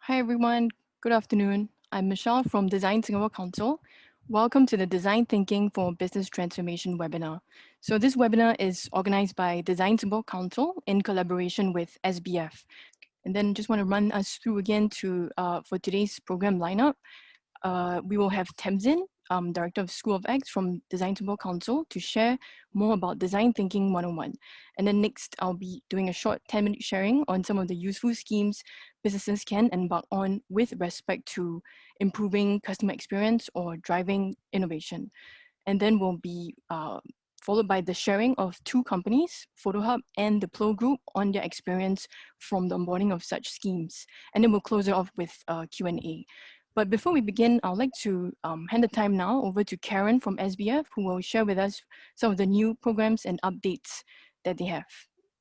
Hi everyone, good afternoon. I'm Michelle from Design Singapore Council. Welcome to the Design Thinking for Business Transformation webinar. So this webinar is organized by Design Singapore Council in collaboration with SBF. And then just want to run us through again for today's program lineup. We will have Temzin, Director of School of X from Design Singapore Council, to share more about Design Thinking 101. And then next, I'll be doing a short 10-minute sharing on some of the useful schemes businesses can embark on with respect to improving customer experience or driving innovation. And then we'll be followed by the sharing of two companies, PhotoHub and the Plo Group, on their experience from the onboarding of such schemes. And then we'll close it off with Q&A. But before we begin, I'd like to hand the time now over to Karen from SBF, who will share with us some of the new programs and updates that they have.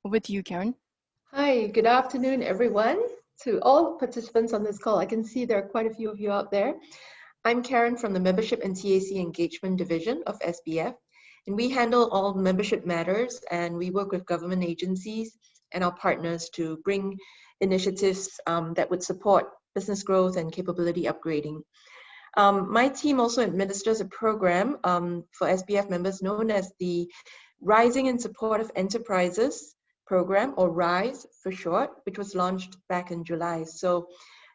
Over to you, Karen. Hi, good afternoon, everyone. To all participants on this call, I can see there are quite a few of you out there. I'm Karen from the Membership and TAC Engagement Division of SBF, and we handle all membership matters, and we work with government agencies and our partners to bring initiatives that would support business growth and capability upgrading. My team also administers a program for SBF members known as the Rising in Support of Enterprises program, or RISE for short, which was launched back in July. So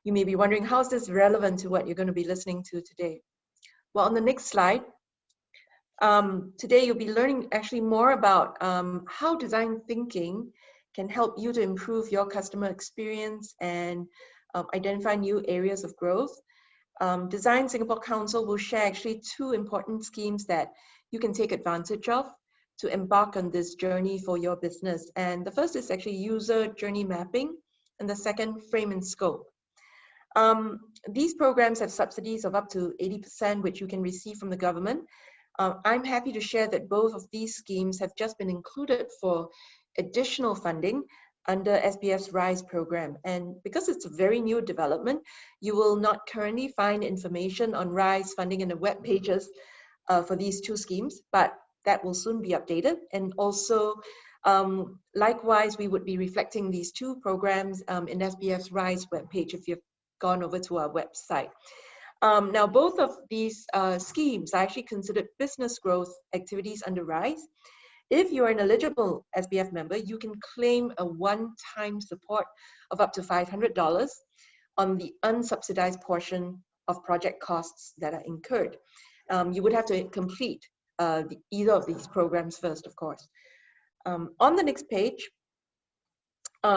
you may be wondering, how is this relevant to what you're going to be listening to today? Well, on the next slide, today you'll be learning actually more about how design thinking can help you to improve your customer experience and identify new areas of growth. Design Singapore Council will share actually two important schemes that you can take advantage of to embark on this journey for your business. And the first is actually user journey mapping, and the second, frame and scope. These programs have subsidies of up to 80%, which you can receive from the government. I'm happy to share that both of these schemes have just been included for additional funding under SBF's RISE program. And because it's a very new development, you will not currently find information on RISE funding in the web pages for these two schemes, but that will soon be updated. And also, likewise, we would be reflecting these two programs in SBF's RISE webpage if you've gone over to our website. Now, both of these schemes are actually considered business growth activities under RISE. If you're an eligible SBF member, you can claim a one-time support of up to $500 on the unsubsidized portion of project costs that are incurred. You would have to complete either of these programs first, of course. On the next page,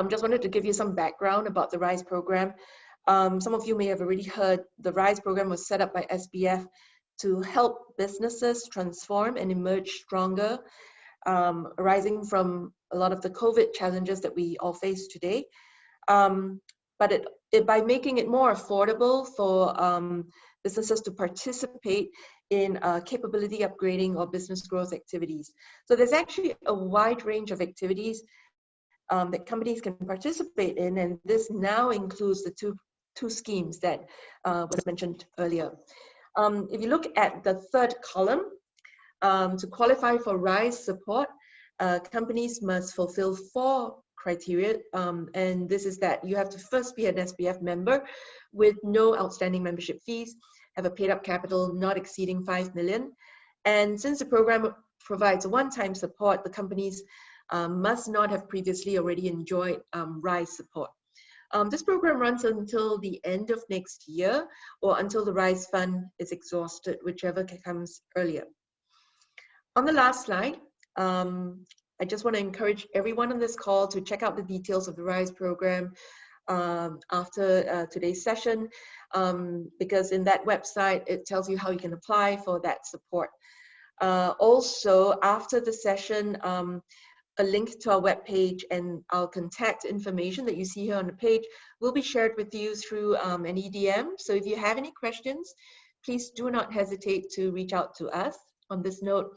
just wanted to give you some background about the RISE program. Some of you may have already heard the RISE program was set up by SBF to help businesses transform and emerge stronger, arising from a lot of the COVID challenges that we all face today. But by making it more affordable for businesses to participate in capability upgrading or business growth activities. So there's actually a wide range of activities that companies can participate in, and this now includes the two schemes that was mentioned earlier. If you look at the third column, to qualify for RISE support, companies must fulfill 4 criteria, and this is that you have to first be an SBF member with no outstanding membership fees, have a paid up capital not exceeding 5 million. And since the program provides a one-time support, the companies must not have previously already enjoyed RISE support. This program runs until the end of next year or until the RISE fund is exhausted, whichever comes earlier. On the last slide, I just want to encourage everyone on this call to check out the details of the RISE program after today's session, because in that website, it tells you how you can apply for that support. Also, after the session, a link to our webpage and our contact information that you see here on the page will be shared with you through an EDM. So if you have any questions, please do not hesitate to reach out to us. On this note,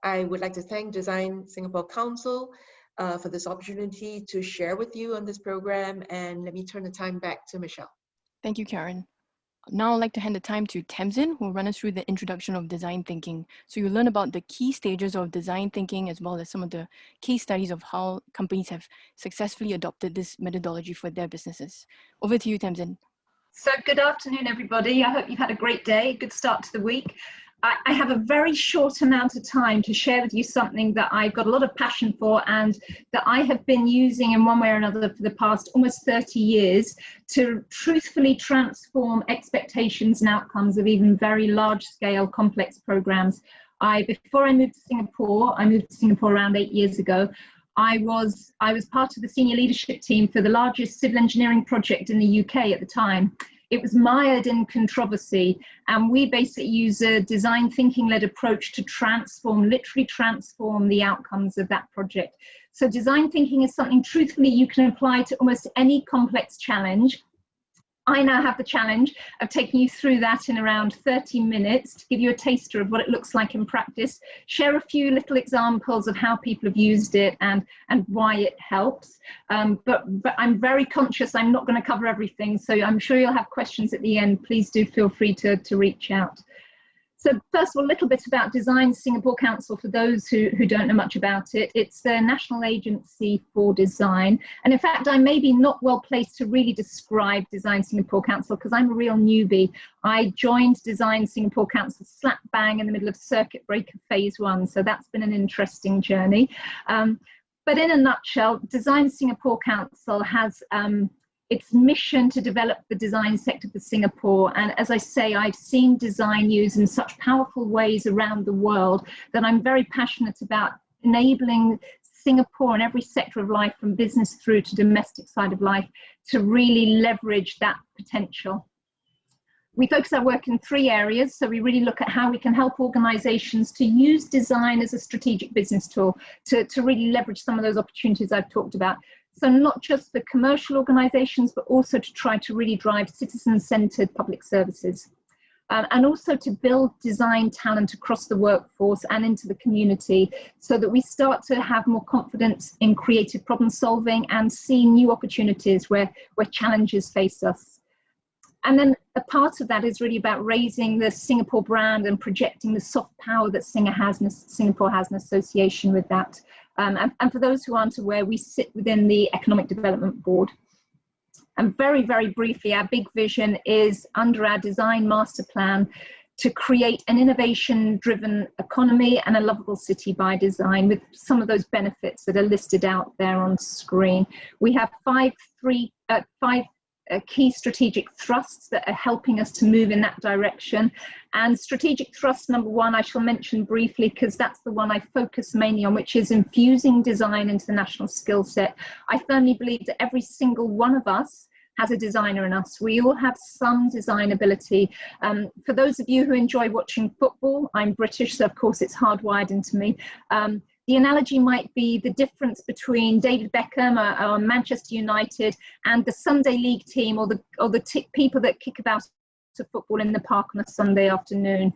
I would like to thank Design Singapore Council for this opportunity to share with you on this program, and let me turn the time back to Michelle. Thank you, Karen. Now I'd like to hand the time to Temzin, who will run us through the introduction of design thinking. So you'll learn about the key stages of design thinking, as well as some of the case studies of how companies have successfully adopted this methodology for their businesses. Over to you, Temzin. So good afternoon, everybody. I hope you've had a great day, good start to the week. I have a very short amount of time to share with you something that I've got a lot of passion for and that I have been using in one way or another for the past almost 30 years to truthfully transform expectations and outcomes of even very large-scale complex programs. Before I moved to Singapore around 8 years ago. I was part of the senior leadership team for the largest civil engineering project in the UK at the time. It was mired in controversy, and we basically use a design thinking-led approach to literally transform the outcomes of that project. So design thinking is something truthfully you can apply to almost any complex challenge. I now have the challenge of taking you through that in around 30 minutes to give you a taster of what it looks like in practice, share a few little examples of how people have used it and why it helps. But I'm very conscious I'm not going to cover everything, so I'm sure you'll have questions at the end. Please do feel free to reach out. So first of all, a little bit about Design Singapore Council for those who don't know much about it. It's the national agency for design. And in fact, I may be not well placed to really describe Design Singapore Council because I'm a real newbie. I joined Design Singapore Council slap bang in the middle of circuit breaker phase 1. So that's been an interesting journey. But in a nutshell, Design Singapore Council has its mission to develop the design sector for Singapore. And as I say, I've seen design used in such powerful ways around the world that I'm very passionate about enabling Singapore and every sector of life, from business through to domestic side of life, to really leverage that potential. We focus our work in 3 areas. So we really look at how we can help organizations to use design as a strategic business tool to really leverage some of those opportunities I've talked about. So not just for commercial organizations, but also to try to really drive citizen-centered public services. And also to build design talent across the workforce and into the community so that we start to have more confidence in creative problem solving and see new opportunities where challenges face us. And then a part of that is really about raising the Singapore brand and projecting the soft power that Singapore has in association with that. And for those who aren't aware, we sit within the Economic Development Board. And very, very briefly, our big vision is under our design master plan to create an innovation-driven economy and a lovable city by design, with some of those benefits that are listed out there on screen. We have five key strategic thrusts that are helping us to move in that direction. And strategic thrust number 1, I shall mention briefly because that's the one I focus mainly on, which is infusing design into the national skill set. I firmly believe that every single one of us has a designer in us. We all have some design ability. For those of you who enjoy watching football, I'm British, so of course it's hardwired into me. The analogy might be the difference between David Beckham or Manchester United and the Sunday League team, or the people that kick about to football in the park on a Sunday afternoon.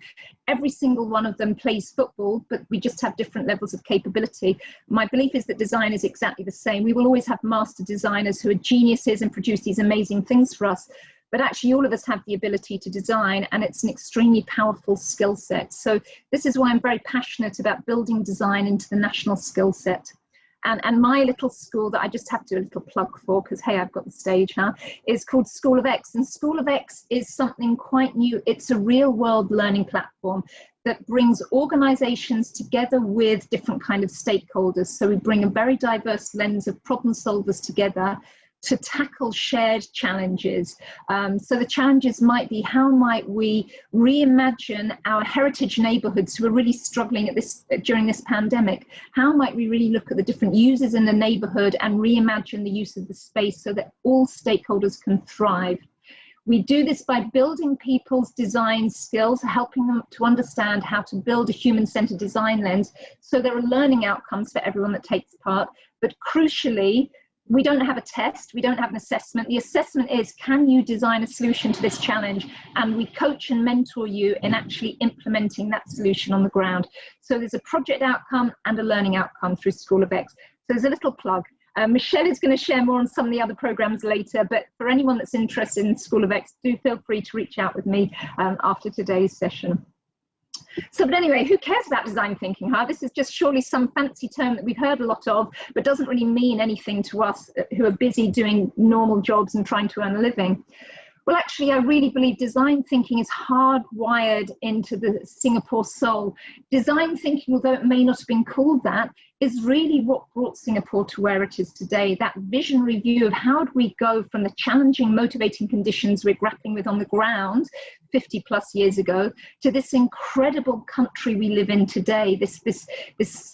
Every single one of them plays football, but we just have different levels of capability. My belief is that design is exactly the same. We will always have master designers who are geniuses and produce these amazing things for us. But actually all of us have the ability to design, and it's an extremely powerful skill set. So this is why I'm very passionate about building design into the national skill set. And my little school that I just have to do a little plug for, because hey, I've got the stage now, is called School of X. And School of X is something quite new. It's a real world learning platform that brings organizations together with different kind of stakeholders. So we bring a very diverse lens of problem solvers together to tackle shared challenges. So the challenges might be, how might we reimagine our heritage neighborhoods who are really struggling during this pandemic? How might we really look at the different users in the neighborhood and reimagine the use of the space so that all stakeholders can thrive? We do this by building people's design skills, helping them to understand how to build a human-centered design lens. So there are learning outcomes for everyone that takes part, but crucially, we don't have a test, we don't have an assessment. The assessment is, can you design a solution to this challenge? And we coach and mentor you in actually implementing that solution on the ground. So there's a project outcome and a learning outcome through School of X. So there's a little plug. Michelle is going to share more on some of the other programs later, but for anyone that's interested in School of X, do feel free to reach out with me after today's session. So, but anyway, who cares about design thinking, huh? This is just surely some fancy term that we've heard a lot of, but doesn't really mean anything to us who are busy doing normal jobs and trying to earn a living. Well, actually, I really believe design thinking is hardwired into the Singapore soul. Design thinking, although it may not have been called that, is really what brought Singapore to where it is today. That visionary view of how do we go from the challenging, motivating conditions we're grappling with on the ground 50 plus years ago to this incredible country we live in today, this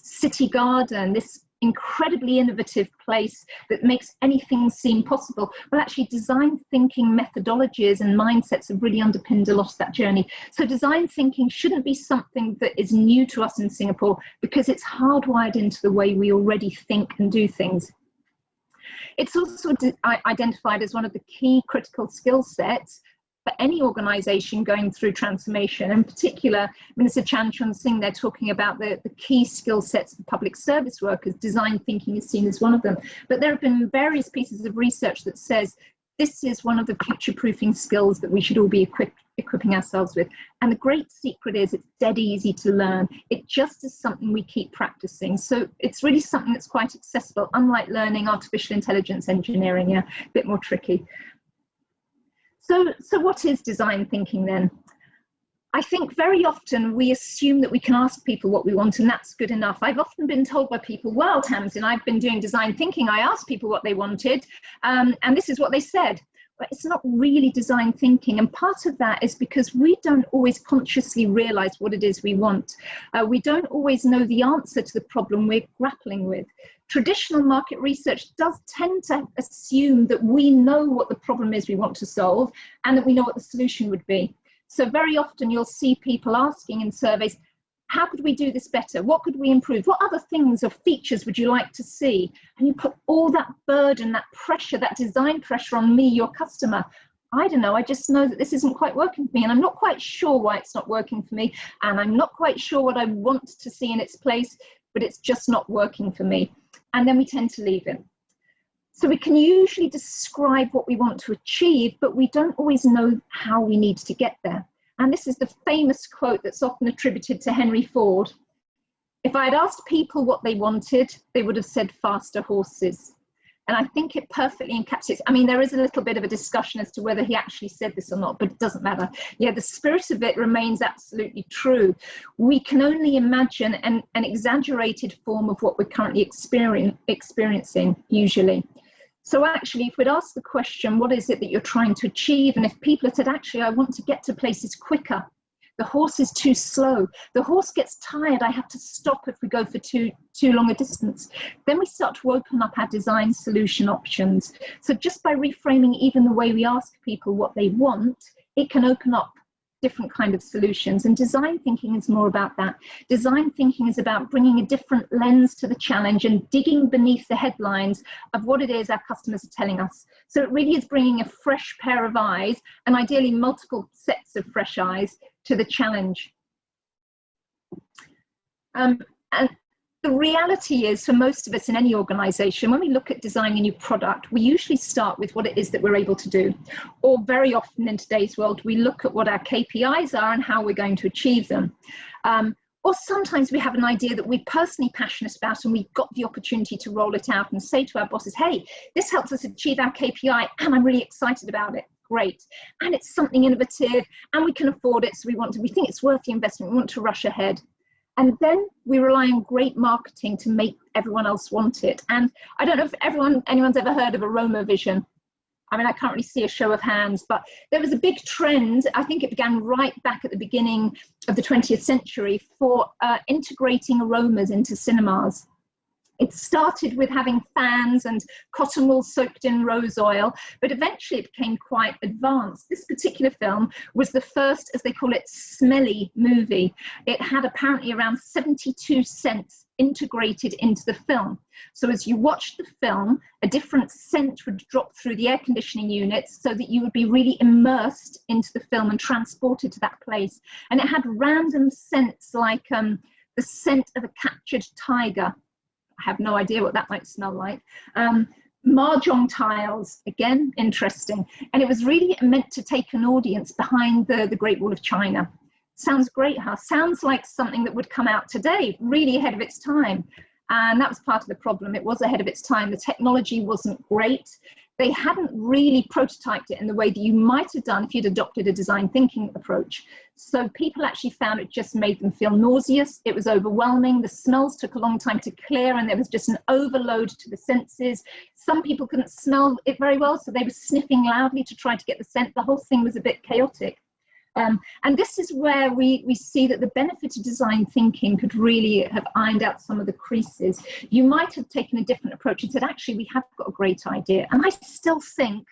city garden, this incredibly innovative place that makes anything seem possible. Well, actually, design thinking methodologies and mindsets have really underpinned a lot of that journey. So design thinking shouldn't be something that is new to us in Singapore, because it's hardwired into the way we already think and do things. It's also identified as one of the key critical skill sets for any organization going through transformation. In particular, Minister Chan Chun Sing, they're talking about the key skill sets for public service workers. Design thinking is seen as one of them. But there have been various pieces of research that says this is one of the future-proofing skills that we should all be equipping ourselves with. And the great secret is it's dead easy to learn. It just is something we keep practicing. So it's really something that's quite accessible, unlike learning artificial intelligence engineering, a bit more tricky. So what is design thinking then? I think very often we assume that we can ask people what we want and that's good enough. I've often been told by people, well, Tamsin, I've been doing design thinking. I asked people what they wanted and this is what they said. But it's not really design thinking. And part of that is because we don't always consciously realize what it is we want. We don't always know the answer to the problem we're grappling with. Traditional market research does tend to assume that we know what the problem is we want to solve and that we know what the solution would be. So very often you'll see people asking in surveys, how could we do this better? What could we improve? What other things or features would you like to see? And you put all that burden, that pressure, that design pressure on me, your customer. I don't know, I just know that this isn't quite working for me and I'm not quite sure why it's not working for me and I'm not quite sure what I want to see in its place, but it's just not working for me. And then we tend to leave it. So we can usually describe what we want to achieve, but we don't always know how we need to get there. And this is the famous quote that's often attributed to Henry Ford. If I had asked people what they wanted, they would have said faster horses. And I think it perfectly encapsulates. I mean, there is a little bit of a discussion as to whether he actually said this or not, but it doesn't matter. Yeah, the spirit of it remains absolutely true. We can only imagine an exaggerated form of what we're currently experiencing, usually. So actually, if we'd ask the question, what is it that you're trying to achieve? And if people had said, actually, I want to get to places quicker. The horse is too slow. The horse gets tired. I have to stop if we go for too long a distance. Then we start to open up our design solution options. So just by reframing even the way we ask people what they want, it can open up different kind of solutions. And design thinking is more about that. Design thinking is about bringing a different lens to the challenge and digging beneath the headlines of what it is our customers are telling us. So it really is bringing a fresh pair of eyes, and ideally multiple sets of fresh eyes, to the challenge. And the reality is, for most of us in any organization, when we look at designing a new product, we usually start with what it is that we're able to do. Or very often in today's world, we look at what our KPIs are and how we're going to achieve them. Or sometimes we have an idea that we're personally passionate about and we've got the opportunity to roll it out and say to our bosses, hey, this helps us achieve our KPI and I'm really excited about it. Great. And it's something innovative and we can afford it. So we think it's worth the investment. We want to rush ahead. And then we rely on great marketing to make everyone else want it. And I don't know if anyone's ever heard of Aroma Vision. I mean, I can't really see a show of hands, but there was a big trend. I think it began right back at the beginning of the 20th century for integrating aromas into cinemas. It started with having fans and cotton wool soaked in rose oil, but eventually it became quite advanced. This particular film was the first, as they call it, smelly movie. It had apparently around 72 scents integrated into the film. So as you watched the film, a different scent would drop through the air conditioning units so that you would be really immersed into the film and transported to that place. And it had random scents like the scent of a captured tiger. I have no idea what that might smell like. Mahjong tiles, again, interesting. And it was really meant to take an audience behind the Great Wall of China. Sounds great, huh? Sounds like something that would come out today, really ahead of its time. And that was part of the problem. It was ahead of its time. The technology wasn't great. They hadn't really prototyped it in the way that you might have done if you'd adopted a design thinking approach. So people actually found it just made them feel nauseous. It was overwhelming. The smells took a long time to clear, and there was just an overload to the senses. Some people couldn't smell it very well, so they were sniffing loudly to try to get the scent. The whole thing was a bit chaotic. And this is where we see that the benefit of design thinking could really have ironed out some of the creases. You might have taken a different approach and said, actually, we have got a great idea. And I still think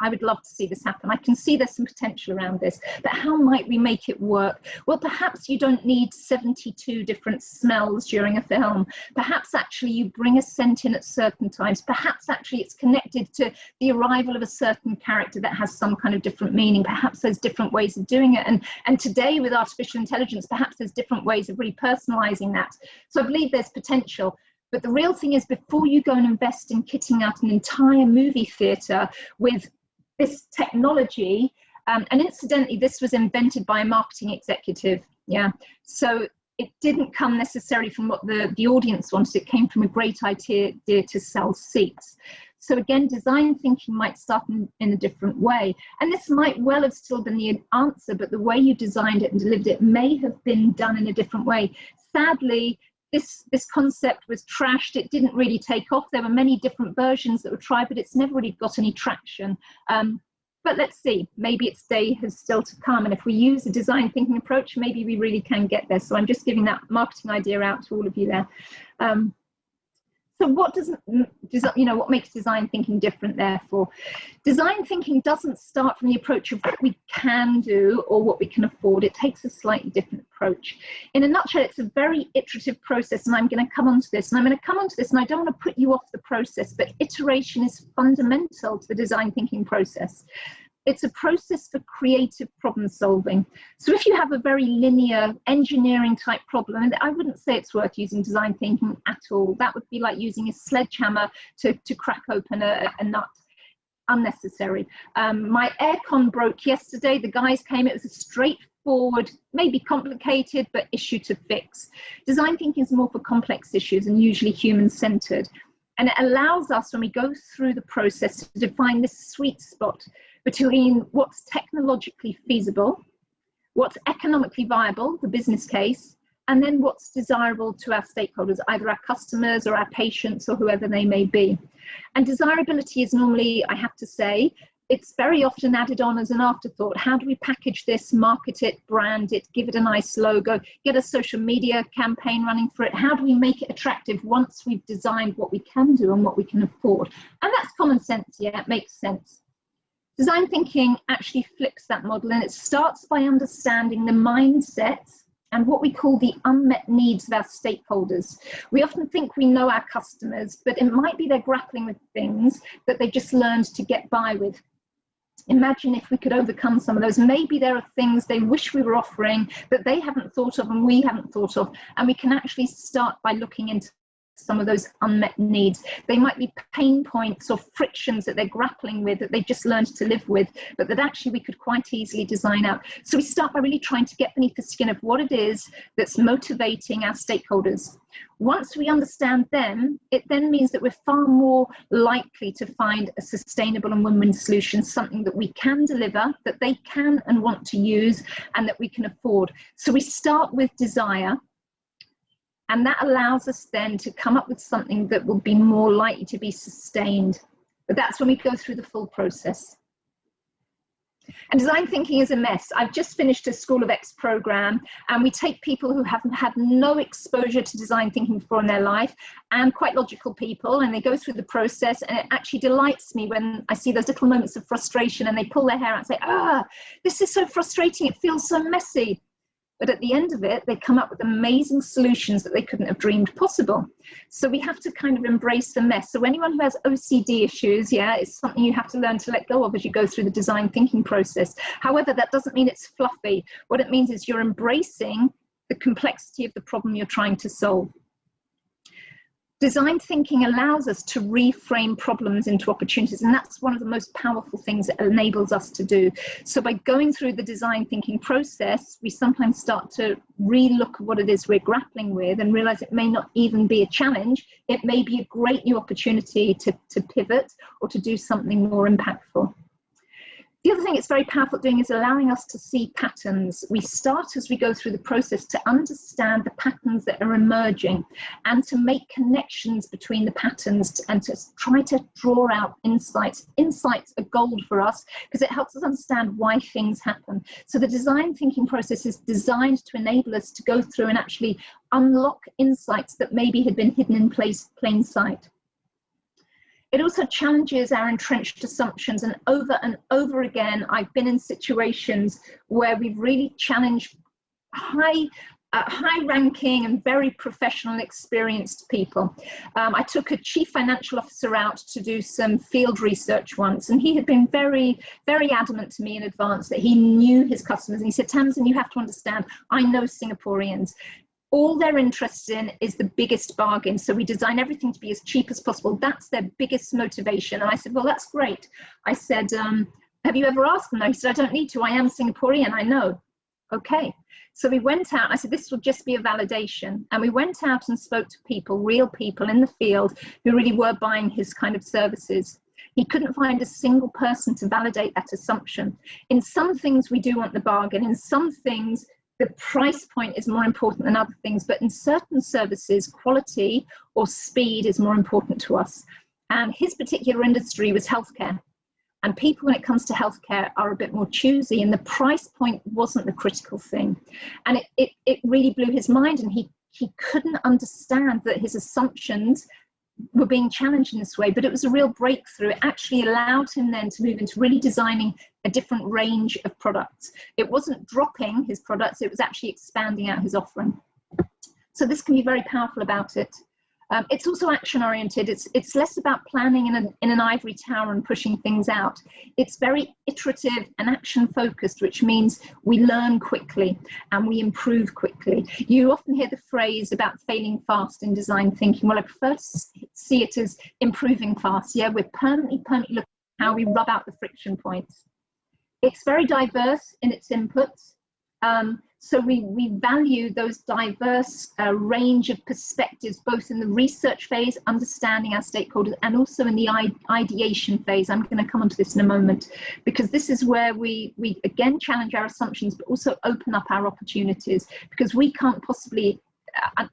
I would love to see this happen. I can see there's some potential around this, but how might we make it work? Well, perhaps you don't need 72 different smells during a film. Perhaps actually you bring a scent in at certain times. Perhaps actually it's connected to the arrival of a certain character that has some kind of different meaning. Perhaps there's different ways of doing it. And today with artificial intelligence, perhaps there's different ways of really personalizing that. So I believe there's potential. But the real thing is, before you go and invest in kitting out an entire movie theater with this technology, and incidentally, this was invented by a marketing executive, yeah. So it didn't come necessarily from what the audience wanted. It came from a great idea to sell seats. So again, design thinking might start in a different way. And this might well have still been the answer, but the way you designed it and delivered it may have been done in a different way. Sadly, this concept was trashed. It didn't really take off. There were many different versions that were tried, but it's never really got any traction. But let's see, maybe its day has still to come. And if we use a design thinking approach, maybe we really can get there. So I'm just giving that marketing idea out to all of you there. So what what makes design thinking different, therefore? Design thinking doesn't start from the approach of what we can do or what we can afford. It takes a slightly different approach. In a nutshell, it's a very iterative process, and I'm going to come onto this. And I don't want to put you off the process, but iteration is fundamental to the design thinking process. It's a process for creative problem solving. So if you have a very linear engineering type problem, and I wouldn't say it's worth using design thinking at all. That would be like using a sledgehammer to crack open a nut. Unnecessary. My aircon broke yesterday. The guys came. It was a straightforward, maybe complicated, but issue to fix. Design thinking is more for complex issues and usually human-centered. And it allows us, when we go through the process, to define this sweet spot between what's technologically feasible, what's economically viable, the business case, and then what's desirable to our stakeholders, either our customers or our patients or whoever they may be. And desirability is normally, I have to say, it's very often added on as an afterthought. How do we package this, market it, brand it, give it a nice logo, get a social media campaign running for it? How do we make it attractive once we've designed what we can do and what we can afford? And that's common sense, yeah, it makes sense. Design thinking actually flips that model, and it starts by understanding the mindsets and what we call the unmet needs of our stakeholders. We often think we know our customers, but it might be they're grappling with things that they just learned to get by with. Imagine if we could overcome some of those. Maybe there are things they wish we were offering that they haven't thought of and we haven't thought of, and we can actually start by looking into some of those unmet needs. They might be pain points or frictions that they're grappling with that they've just learned to live with, but that actually we could quite easily design out. So we start by really trying to get beneath the skin of what it is that's motivating our stakeholders. Once we understand them, it then means that we're far more likely to find a sustainable and win-win solution, something that we can deliver, that they can and want to use, and that we can afford. So we start with desire, and that allows us then to come up with something that will be more likely to be sustained. But that's when we go through the full process. And design thinking is a mess. I've just finished a School of X program, and we take people who haven't had no exposure to design thinking before in their life, and quite logical people, and they go through the process, and it actually delights me when I see those little moments of frustration and they pull their hair out and say, this is so frustrating, it feels so messy. But at the end of it, they come up with amazing solutions that they couldn't have dreamed possible. So we have to kind of embrace the mess. So anyone who has OCD issues, yeah, it's something you have to learn to let go of as you go through the design thinking process. However, that doesn't mean it's fluffy. What it means is you're embracing the complexity of the problem you're trying to solve. Design thinking allows us to reframe problems into opportunities, and that's one of the most powerful things it enables us to do. So by going through the design thinking process, we sometimes start to re-look at what it is we're grappling with and realize it may not even be a challenge. It may be a great new opportunity to pivot or to do something more impactful. The other thing it's very powerful at doing is allowing us to see patterns. We start as we go through the process to understand the patterns that are emerging and to make connections between the patterns and to try to draw out insights. Insights are gold for us because it helps us understand why things happen. So the design thinking process is designed to enable us to go through and actually unlock insights that maybe had been hidden in plain sight. It also challenges our entrenched assumptions, and over again, I've been in situations where we've really challenged high-ranking and very professional, experienced people. I took a chief financial officer out to do some field research once, and he had been very, very adamant to me in advance that he knew his customers. And he said, Tamsin, you have to understand, I know Singaporeans. All they're interested in is the biggest bargain. So we design everything to be as cheap as possible. That's their biggest motivation. And I said, well, that's great. I said, have you ever asked them? He said, I don't need to. I am Singaporean. I know. Okay. So we went out. I said, this will just be a validation. And we went out and spoke to people, real people in the field who really were buying his kind of services. He couldn't find a single person to validate that assumption. In some things, we do want the bargain. In some things, the price point is more important than other things, but in certain services, quality or speed is more important to us. And his particular industry was healthcare. And people, when it comes to healthcare, are a bit more choosy, and the price point wasn't the critical thing. And it really blew his mind, and he couldn't understand that his assumptions were being challenged in this way, but it was a real breakthrough. It actually allowed him then to move into really designing a different range of products. It wasn't dropping his products, it was actually expanding out his offering. So this can be very powerful about it. It's also action oriented. It's less about planning in an ivory tower and pushing things out. It's very iterative and action focused, which means we learn quickly and we improve quickly. You often hear the phrase about failing fast in design thinking. Well, I prefer to see it as improving fast. Yeah, we're permanently looking at how we rub out the friction points. It's very diverse in its inputs. So we value those diverse range of perspectives, both in the research phase, understanding our stakeholders, and also in the ideation phase. I'm going to come onto this in a moment, because this is where we again challenge our assumptions, but also open up our opportunities, because we can't possibly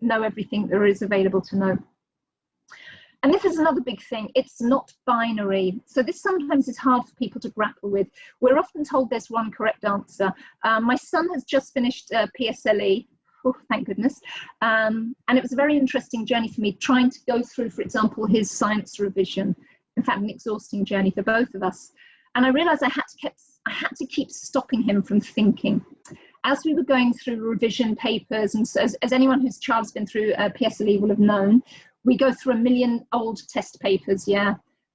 know everything there is available to know. And this is another big thing. It's not binary. So this sometimes is hard for people to grapple with. We're often told there's one correct answer. My son has just finished PSLE. Oh, thank goodness. And it was a very interesting journey for me, trying to go through, for example, his science revision. In fact, an exhausting journey for both of us. And I realized I had to keep stopping him from thinking. As we were going through revision papers, and so as anyone whose child's been through PSLE will have known, we go through 1 million old test papers, yeah.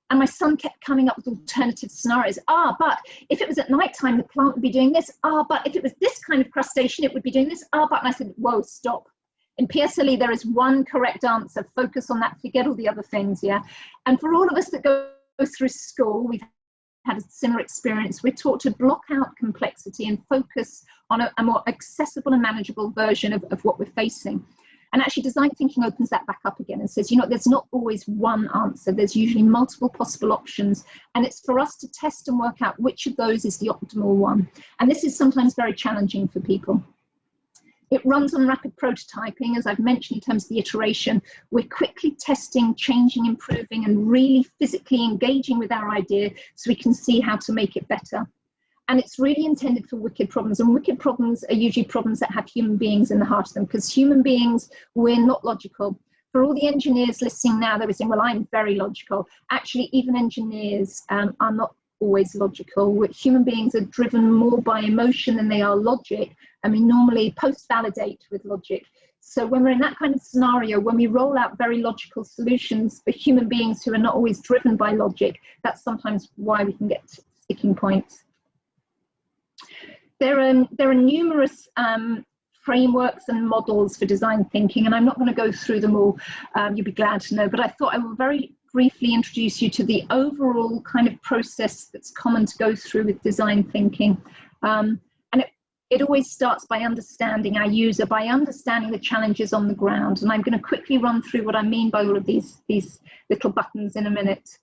And my son kept coming up with alternative scenarios. But if it was at night time, the plant would be doing this. But if it was this kind of crustacean, it would be doing this. But, and I said, whoa, stop. In PSLE, there is one correct answer. Focus on that, forget all the other things, yeah. And for all of us that go through school, we've had a similar experience. We're taught to block out complexity and focus on a more accessible and manageable version of what we're facing. And actually design thinking opens that back up again and says, you know, there's not always one answer. There's usually multiple possible options. And it's for us to test and work out which of those is the optimal one. And this is sometimes very challenging for people. It runs on rapid prototyping, as I've mentioned, in terms of the iteration. We're quickly testing, changing, improving, and really physically engaging with our idea so we can see how to make it better. And it's really intended for wicked problems, and wicked problems are usually problems that have human beings in the heart of them, because human beings, we're not logical. For all the engineers listening now, they're saying, well, I'm very logical. Actually, even engineers are not always logical. Human beings are driven more by emotion than they are logic, and we normally post-validate with logic. So when we're in that kind of scenario, when we roll out very logical solutions for human beings who are not always driven by logic, that's sometimes why we can get sticking points. There are numerous frameworks and models for design thinking, and I'm not going to go through them all, you'll be glad to know, but I thought I will very briefly introduce you to the overall kind of process that's common to go through with design thinking. And it always starts by understanding our user, by understanding the challenges on the ground. And I'm going to quickly run through what I mean by all of these little buttons in a minute.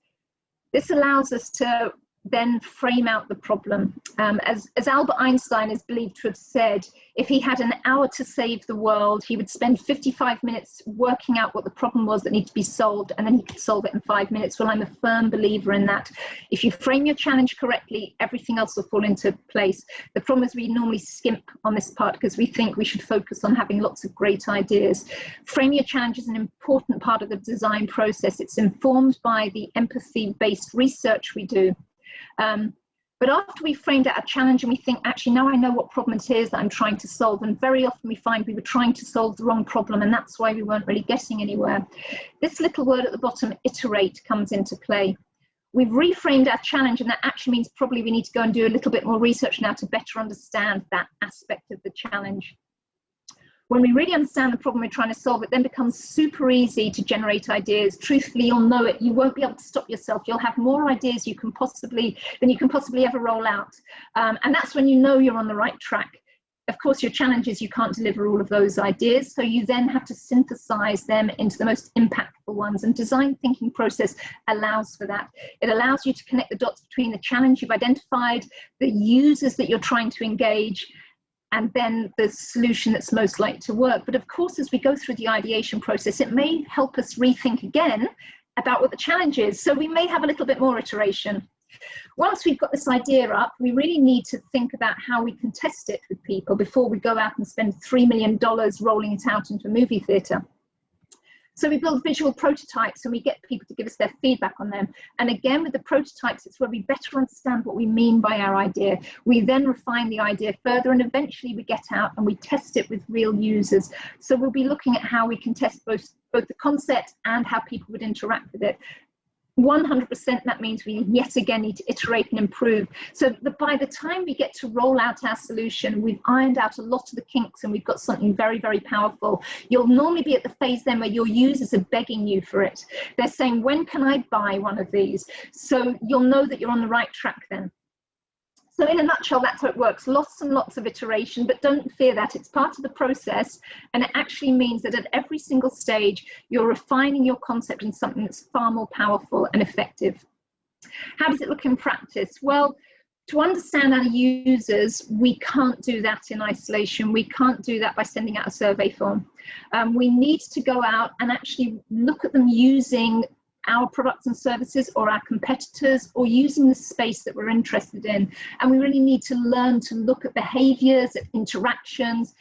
This allows us to then frame out the problem. As Albert Einstein is believed to have said, if he had an hour to save the world, he would spend 55 minutes working out what the problem was that needed to be solved, and then he could solve it in 5 minutes. Well, I'm a firm believer in that. If you frame your challenge correctly, everything else will fall into place. The problem is we normally skimp on this part because we think we should focus on having lots of great ideas. Frame your challenge is an important part of the design process. It's informed by the empathy-based research we do. But after we've framed out a challenge and we think, actually, now I know what problem it is that I'm trying to solve, and very often we find we were trying to solve the wrong problem, and that's why we weren't really getting anywhere. This little word at the bottom, iterate, comes into play. We've reframed our challenge, and that actually means probably we need to go and do a little bit more research now to better understand that aspect of the challenge. When we really understand the problem we're trying to solve, it then becomes super easy to generate ideas. Truthfully, you'll know it. You won't be able to stop yourself. You'll have more ideas than you can possibly ever roll out. And that's when you know you're on the right track. Of course, your challenge is you can't deliver all of those ideas, so you then have to synthesize them into the most impactful ones. And design thinking process allows for that. It allows you to connect the dots between the challenge you've identified, the users that you're trying to engage, and then the solution that's most likely to work. But of course, as we go through the ideation process, it may help us rethink again about what the challenge is. So we may have a little bit more iteration. Once we've got this idea up, we really need to think about how we can test it with people before we go out and spend $3 million rolling it out into a movie theatre. So we build visual prototypes and we get people to give us their feedback on them. And again, with the prototypes, it's where we better understand what we mean by our idea. We then refine the idea further, and eventually we get out and we test it with real users. So we'll be looking at how we can test both the concept and how people would interact with it. 100% that means we yet again need to iterate and improve, so that by the time we get to roll out our solution, we've ironed out a lot of the kinks and we've got something very, very powerful. You'll normally be at the phase then where your users are begging you for it. They're saying, when can I buy one of these? So you'll know that you're on the right track then. So in a nutshell, that's how it works. Lots and lots of iteration, but don't fear that. It's part of the process, and it actually means that at every single stage, you're refining your concept into something that's far more powerful and effective. How does it look in practice? Well, to understand our users, we can't do that in isolation. We can't do that by sending out a survey form. We need to go out and actually look at them using our products and services or our competitors, or using the space that we're interested in. And we really need to learn to look at behaviors, at interactions.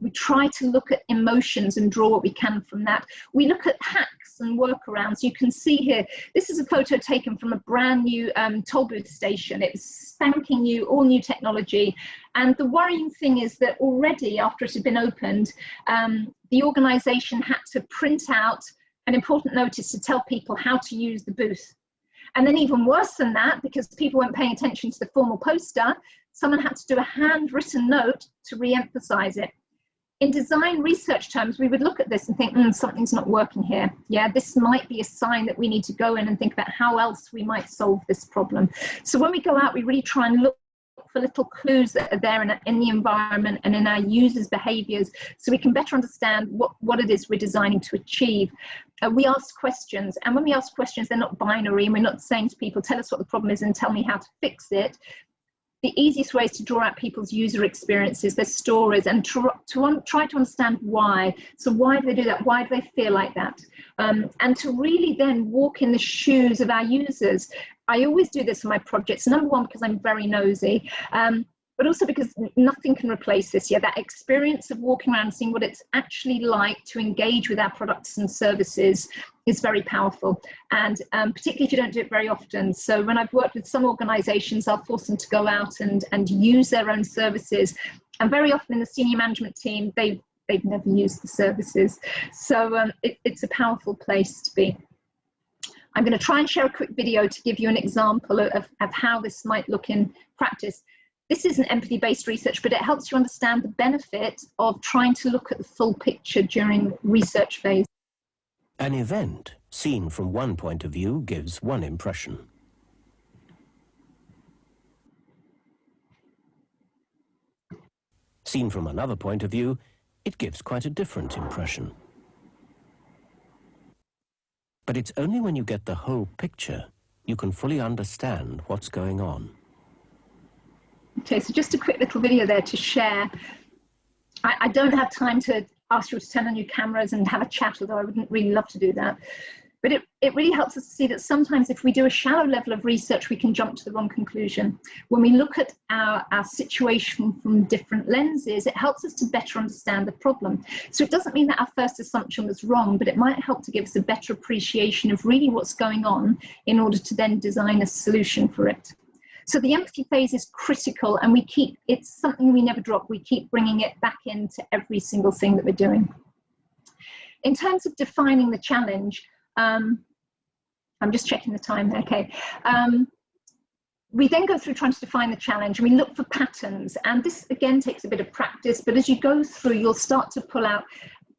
We try to look at emotions and draw what we can from that. We look at hacks and workarounds. You can see here, this is a photo taken from a brand new toll booth station. It's spanking new, all new technology. And the worrying thing is that already after it had been opened, the organization had to print out an important notice to tell people how to use the booth. And then even worse than that, because people weren't paying attention to the formal poster, someone had to do a handwritten note to re-emphasize it. In design research terms, we would look at this and think, something's not working here. Yeah, this might be a sign that we need to go in and think about how else we might solve this problem. So when we go out, we really try and look for little clues that are there in the environment and in our users' behaviors, so we can better understand what it is we're designing to achieve. We ask questions, and when we ask questions, they're not binary, and we're not saying to people, tell us what the problem is and tell me how to fix it. The easiest way is to draw out people's user experiences, their stories, and try to understand why. So why do they do that? Why do they feel like that? And to really then walk in the shoes of our users. I always do this in my projects, number one, because I'm very nosy, but also because nothing can replace this. Yeah, that experience of walking around and seeing what it's actually like to engage with our products and services is very powerful, and particularly if you don't do it very often. So when I've worked with some organizations, I'll force them to go out and use their own services, and very often in the senior management team, they've never used the services. So it's a powerful place to be. I'm going to try and share a quick video to give you an example of how this might look in practice. this isn't empathy-based research, but it helps you understand the benefit of trying to look at the full picture during research phase. An event seen from one point of view gives one impression. Seen from another point of view, it gives quite a different impression. But it's only when you get the whole picture you can fully understand what's going on. Okay, so just a quick little video there to share. I don't have time to ask you to turn on your cameras and have a chat, although I wouldn't really love to do that. But it really helps us to see that sometimes if we do a shallow level of research, we can jump to the wrong conclusion. When we look at our situation from different lenses, it helps us to better understand the problem. So it doesn't mean that our first assumption was wrong, but it might help to give us a better appreciation of really what's going on in order to then design a solution for it. So the empathy phase is critical, and it's something we never drop. We keep bringing it back into every single thing that we're doing. In terms of defining the challenge, I'm just checking the time there, okay. We then go through trying to define the challenge, and we look for patterns. And this, again, takes a bit of practice, but as you go through, you'll start to pull out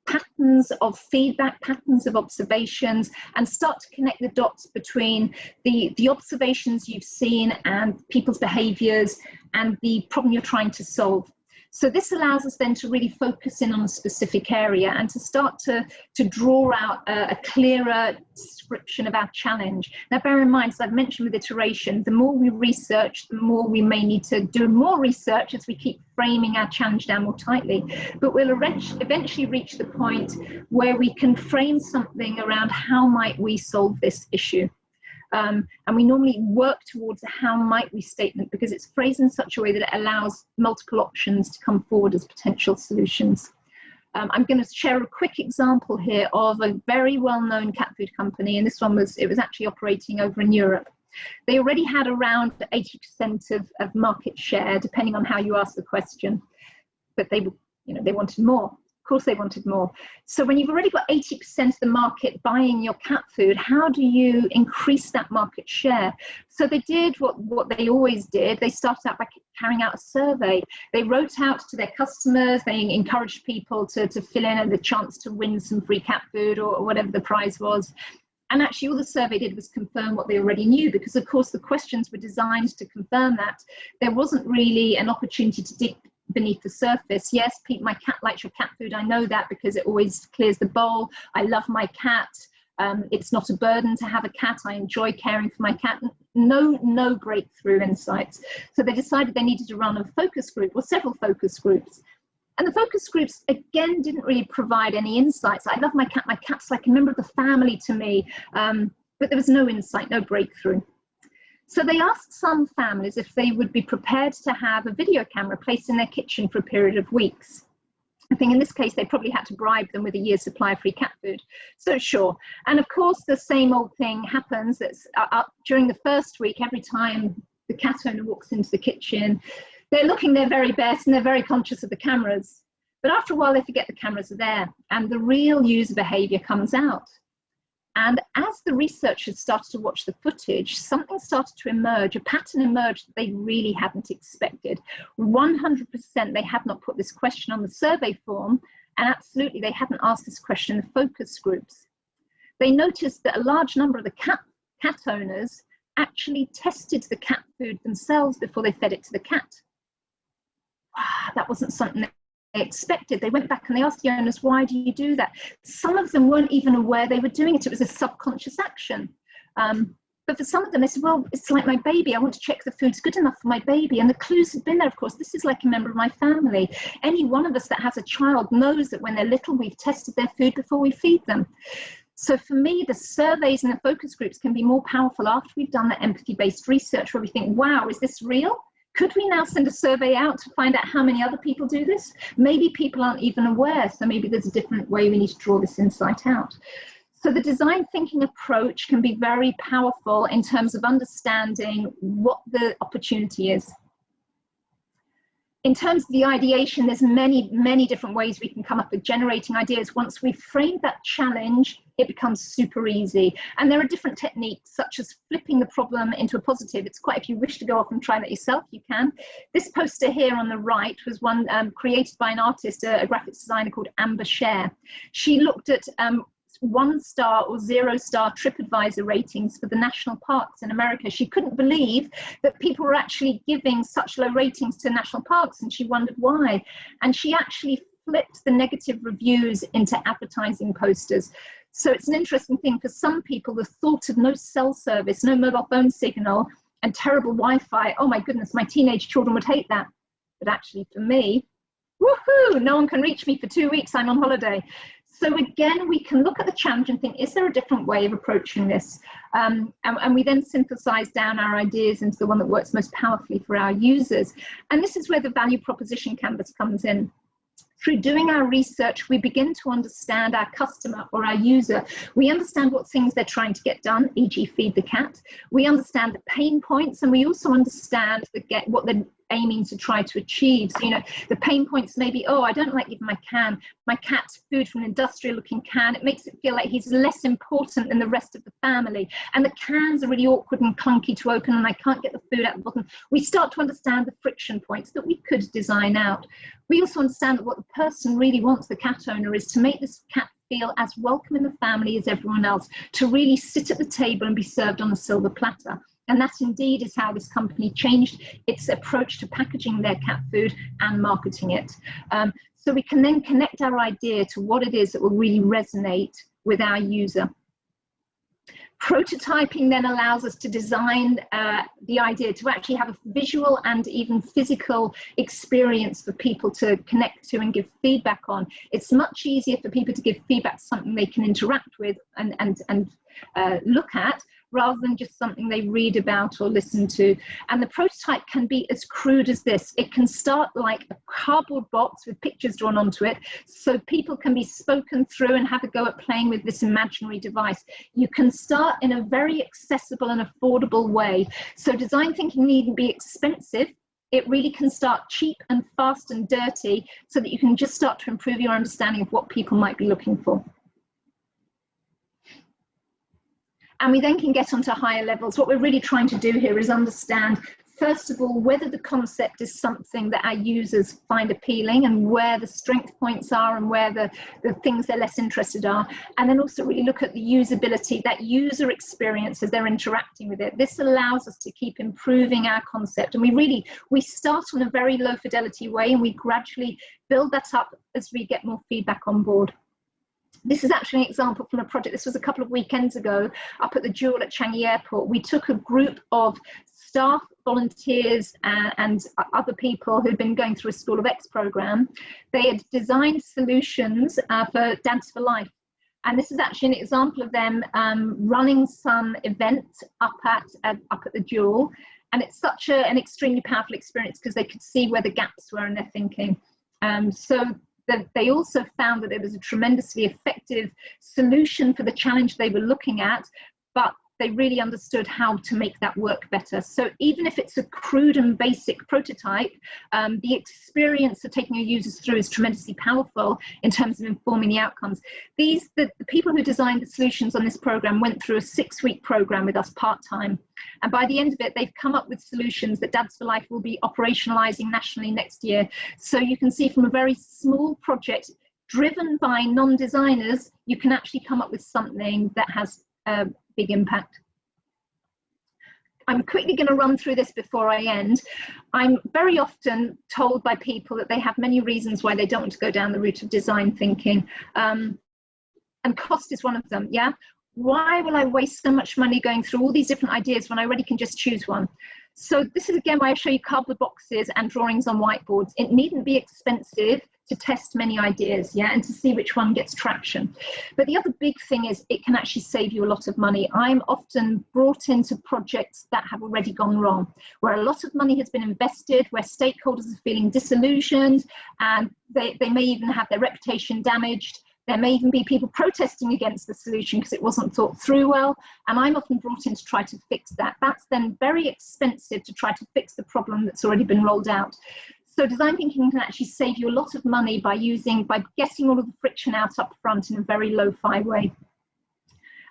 patterns of feedback, patterns of observations, and start to connect the dots between the observations you've seen and people's behaviors and the problem you're trying to solve. So this allows us then to really focus in on a specific area and to start to draw out a clearer description of our challenge. Now, bear in mind, as I've mentioned with iteration, the more we research, the more we may need to do more research as we keep framing our challenge down more tightly. But we'll eventually reach the point where we can frame something around how might we solve this issue. And we normally work towards a how might we statement because it's phrased in such a way that it allows multiple options to come forward as potential solutions. I'm going to share a quick example here of a very well-known cat food company, and this one was actually operating over in Europe. They already had around 80% of market share, depending on how you ask the question, but they wanted more. Of course they wanted more. So when you've already got 80% of the market buying your cat food, how do you increase that market share? So they did what they always did. They started out by carrying out a survey. They wrote out to their customers, they encouraged people to fill in and the chance to win some free cat food or whatever the prize was. And actually all the survey did was confirm what they already knew, because of course the questions were designed to confirm that. There wasn't really an opportunity to dig beneath the surface. Yes, Pete, my cat likes your cat food. I know that because it always clears the bowl. I love my cat. It's not a burden to have a cat. I enjoy caring for my cat. No breakthrough insights. So they decided they needed to run a focus group, or several focus groups. And the focus groups, again, didn't really provide any insights. I love my cat. My cat's like a member of the family to me. But there was no insight, no breakthrough. So they asked some families if they would be prepared to have a video camera placed in their kitchen for a period of weeks. I think in this case, they probably had to bribe them with a year's supply of free cat food. So sure. And of course, the same old thing happens. That's during the first week, every time the cat owner walks into the kitchen, they're looking their very best and they're very conscious of the cameras. But after a while, they forget the cameras are there and the real user behavior comes out. And as the researchers started to watch the footage, something started to emerge, a pattern emerged that they really hadn't expected. 100% they had not put this question on the survey form, and absolutely they hadn't asked this question in the focus groups. They noticed that a large number of the cat owners actually tested the cat food themselves before they fed it to the cat. That wasn't something they expected. They went back and they asked the owners, why do you do that? Some of them weren't even aware they were doing it. It was a subconscious action. But for some of them, they said, well, it's like my baby. I want to check the food's good enough for my baby. And the clues had been there, of course. This is like a member of my family. Any one of us that has a child knows that when they're little, we've tested their food before we feed them. So for me, the surveys and the focus groups can be more powerful after we've done the empathy-based research, where we think, wow, is this real? Could we now send a survey out to find out how many other people do this? Maybe people aren't even aware, so maybe there's a different way we need to draw this insight out. So the design thinking approach can be very powerful in terms of understanding what the opportunity is. In terms of the ideation, there's many different ways we can come up with generating ideas. Once we've framed that challenge, it becomes super easy. And there are different techniques, such as flipping the problem into a positive. It's quite, if you wish to go off and try that yourself, you can. This poster here on the right was one created by an artist, a graphics designer called Amber Share. She looked at 1-star or 0-star TripAdvisor ratings for the national parks in America. She couldn't believe that people were actually giving such low ratings to national parks, and she wondered why. And she actually flipped the negative reviews into advertising posters. So it's an interesting thing. For some people, the thought of no cell service, no mobile phone signal, and terrible Wi-Fi, oh my goodness, my teenage children would hate that. But actually for me, woohoo, no one can reach me for 2 weeks, I'm on holiday. So again, we can look at the challenge and think, is there a different way of approaching this? And we then synthesize down our ideas into the one that works most powerfully for our users. And this is where the value proposition canvas comes in. Through doing our research, we begin to understand our customer or our user. We understand what things they're trying to get done, e.g. feed the cat. We understand the pain points, and we also understand what they're aiming to try to achieve. So, you know, the pain points may be, oh, I don't like giving my cat food from an industrial looking can. It makes it feel like he's less important than the rest of the family. And the cans are really awkward and clunky to open, and I can't get the food out the bottom. We start to understand the friction points that we could design out. We also understand that what the person really wants, the cat owner, is to make this cat feel as welcome in the family as everyone else, to really sit at the table and be served on a silver platter. And that indeed is how this company changed its approach to packaging their cat food and marketing it. So we can then connect our idea to what it is that will really resonate with our user. Prototyping then allows us to design the idea to actually have a visual and even physical experience for people to connect to and give feedback on. It's much easier for people to give feedback to something they can interact with and look at, rather than just something they read about or listen to. And the prototype can be as crude as this. It can start like a cardboard box with pictures drawn onto it, so people can be spoken through and have a go at playing with this imaginary device. You can start in a very accessible and affordable way. So design thinking needn't be expensive. It really can start cheap and fast and dirty, so that you can just start to improve your understanding of what people might be looking for. And we then can get onto higher levels. What we're really trying to do here is understand, first of all, whether the concept is something that our users find appealing, and where the strength points are and where the things they're less interested are. And then also really look at the usability, that user experience as they're interacting with it. This allows us to keep improving our concept. And we start on a very low fidelity way, and we gradually build that up as we get more feedback on board. This is actually an example from a project. This was a couple of weekends ago up at the Jewel at Changi Airport. We took a group of staff, volunteers, and other people who'd been going through a School of X program. They had designed solutions for Dance for Life. And this is actually an example of them running some event up at the Jewel. And it's such an extremely powerful experience, because they could see where the gaps were in their thinking. They also found that it was a tremendously effective solution for the challenge they were looking at, but they really understood how to make that work better. So even if it's a crude and basic prototype, the experience of taking your users through is tremendously powerful in terms of informing the outcomes. The people who designed the solutions on this program went through a 6-week program with us part-time. And by the end of it, they've come up with solutions that Dads for Life will be operationalizing nationally next year. So you can see, from a very small project driven by non-designers, you can actually come up with something that has a big impact. I'm quickly going to run through this before I end. I'm very often told by people that they have many reasons why they don't want to go down the route of design thinking. And cost is one of them, yeah? Why will I waste so much money going through all these different ideas when I already can just choose one? So this is again why I show you cardboard boxes and drawings on whiteboards. It needn't be expensive to test many ideas, yeah, and to see which one gets traction. But the other big thing is it can actually save you a lot of money. I'm often brought into projects that have already gone wrong, where a lot of money has been invested, where stakeholders are feeling disillusioned, and they may even have their reputation damaged. There may even be people protesting against the solution because it wasn't thought through well, and I'm often brought in to try to fix that. That's then very expensive to try to fix the problem that's already been rolled out. So design thinking can actually save you a lot of money by getting all of the friction out up front in a very lo-fi way.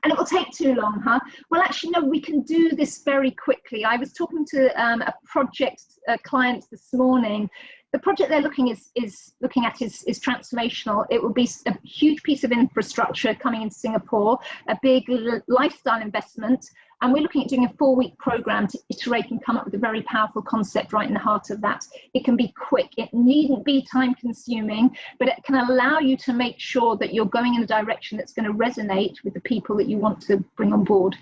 And it will take too long, huh? Well, actually, no, we can do this very quickly. I was talking to a project client this morning. The project they're looking at is transformational. It will be a huge piece of infrastructure coming into Singapore, a big lifestyle investment. And we're looking at doing a 4-week program to iterate and come up with a very powerful concept right in the heart of that. It can be quick. It needn't be time consuming, but it can allow you to make sure that you're going in a direction that's going to resonate with the people that you want to bring on board.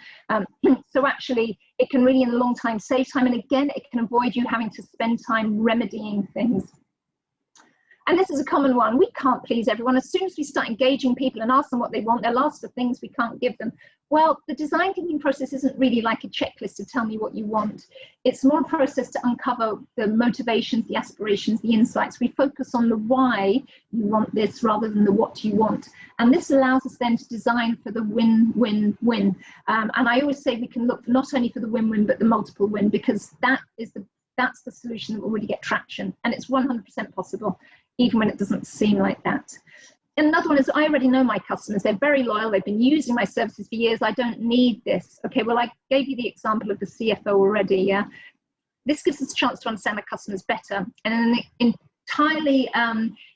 So actually, it can really, in the long time, save time. And again, it can avoid you having to spend time remedying things. And this is a common one. We can't please everyone. As soon as we start engaging people and ask them what they want, they'll ask for things we can't give them. Well, the design thinking process isn't really like a checklist to tell me what you want. It's more a process to uncover the motivations, the aspirations, the insights. We focus on the why you want this rather than the what you want. And this allows us then to design for the win-win-win. And I always say we can look not only for the win-win, but the multiple win, because that's the solution that will really get traction. And it's 100% possible, even when it doesn't seem like that. And another one is, I already know my customers. They're very loyal. They've been using my services for years. I don't need this. Okay, well, I gave you the example of the CFO already. Yeah, this gives us a chance to understand our customers better. And in an entirely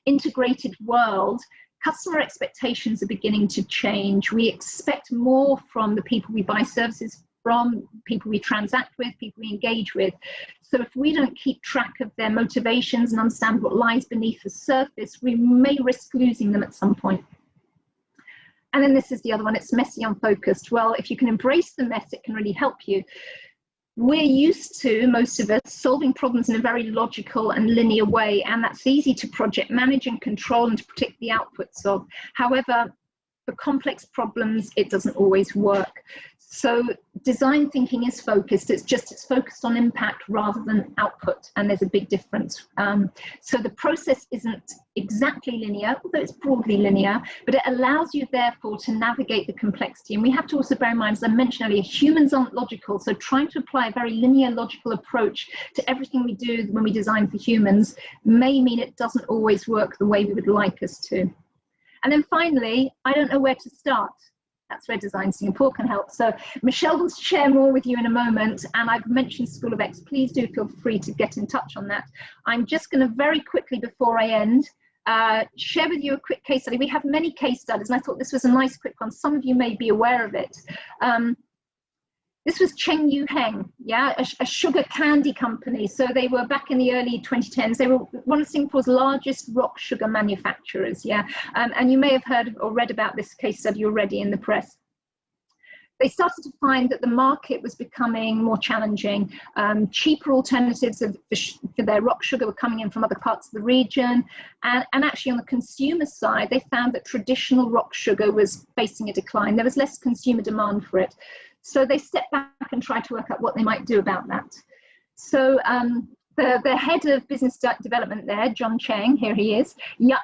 integrated world, customer expectations are beginning to change. We expect more from the people we buy services from, people we transact with, people we engage with. So if we don't keep track of their motivations and understand what lies beneath the surface, we may risk losing them at some point. And then this is the other one, it's messy, unfocused. Well, if you can embrace the mess, it can really help you. We're used to, most of us, solving problems in a very logical and linear way, and that's easy to project manage and control and to predict the outputs of. However, for complex problems, it doesn't always work. So design thinking is focused. It's focused on impact rather than output, and there's a big difference. So the process isn't exactly linear, although it's broadly linear, but it allows you therefore to navigate the complexity. And we have to also bear in mind, as I mentioned earlier, humans aren't logical. So trying to apply a very linear, logical approach to everything we do when we design for humans may mean it doesn't always work the way we would like us to. And then finally, I don't know where to start. That's where Design Singapore can help. So Michelle will share more with you in a moment, and I've mentioned School of X. Please do feel free to get in touch on that. I'm just going to very quickly, before I end, share with you a quick case study. We have many case studies, and I thought this was a nice quick one. Some of you may be aware of it. This was Cheng Yu Heng, yeah, a sugar candy company. So they were back in the early 2010s. They were one of Singapore's largest rock sugar manufacturers, yeah. And you may have heard or read about this case study already in the press. They started to find that the market was becoming more challenging. Cheaper alternatives for their rock sugar were coming in from other parts of the region. And actually on the consumer side, they found that traditional rock sugar was facing a decline. There was less consumer demand for it. So they stepped back and tried to work out what they might do about that. So the head of business development there, John Cheng, here he is,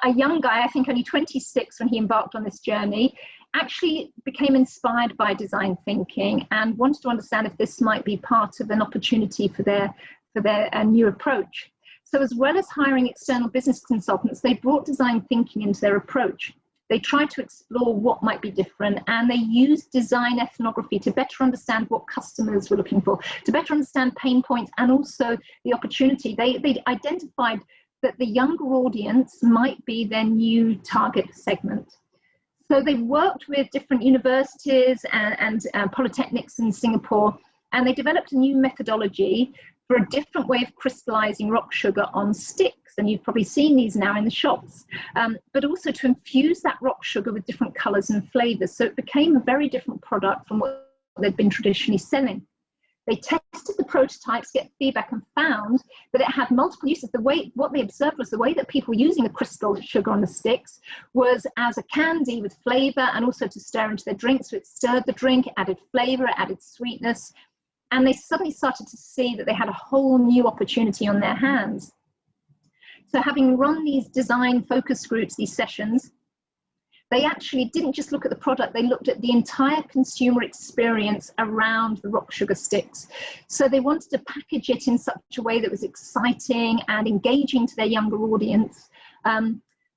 a young guy, I think only 26 when he embarked on this journey, actually became inspired by design thinking and wanted to understand if this might be part of an opportunity for their new approach. So as well as hiring external business consultants, they brought design thinking into their approach. They tried to explore what might be different, and they used design ethnography to better understand what customers were looking for, to better understand pain points and also the opportunity. They identified that the younger audience might be their new target segment. So they worked with different universities and polytechnics in Singapore, and they developed a new methodology for a different way of crystallizing rock sugar on sticks. And you've probably seen these now in the shops, but also to infuse that rock sugar with different colors and flavors. So it became a very different product from what they'd been traditionally selling. They tested the prototypes, get feedback, and found that it had multiple uses. What they observed was the way that people were using the crystal sugar on the sticks was as a candy with flavor and also to stir into their drinks. So it stirred the drink, it added flavor, it added sweetness. And they suddenly started to see that they had a whole new opportunity on their hands. So having run these design focus groups, these sessions, they actually didn't just look at the product, they looked at the entire consumer experience around the rock sugar sticks. So they wanted to package it in such a way that was exciting and engaging to their younger audience.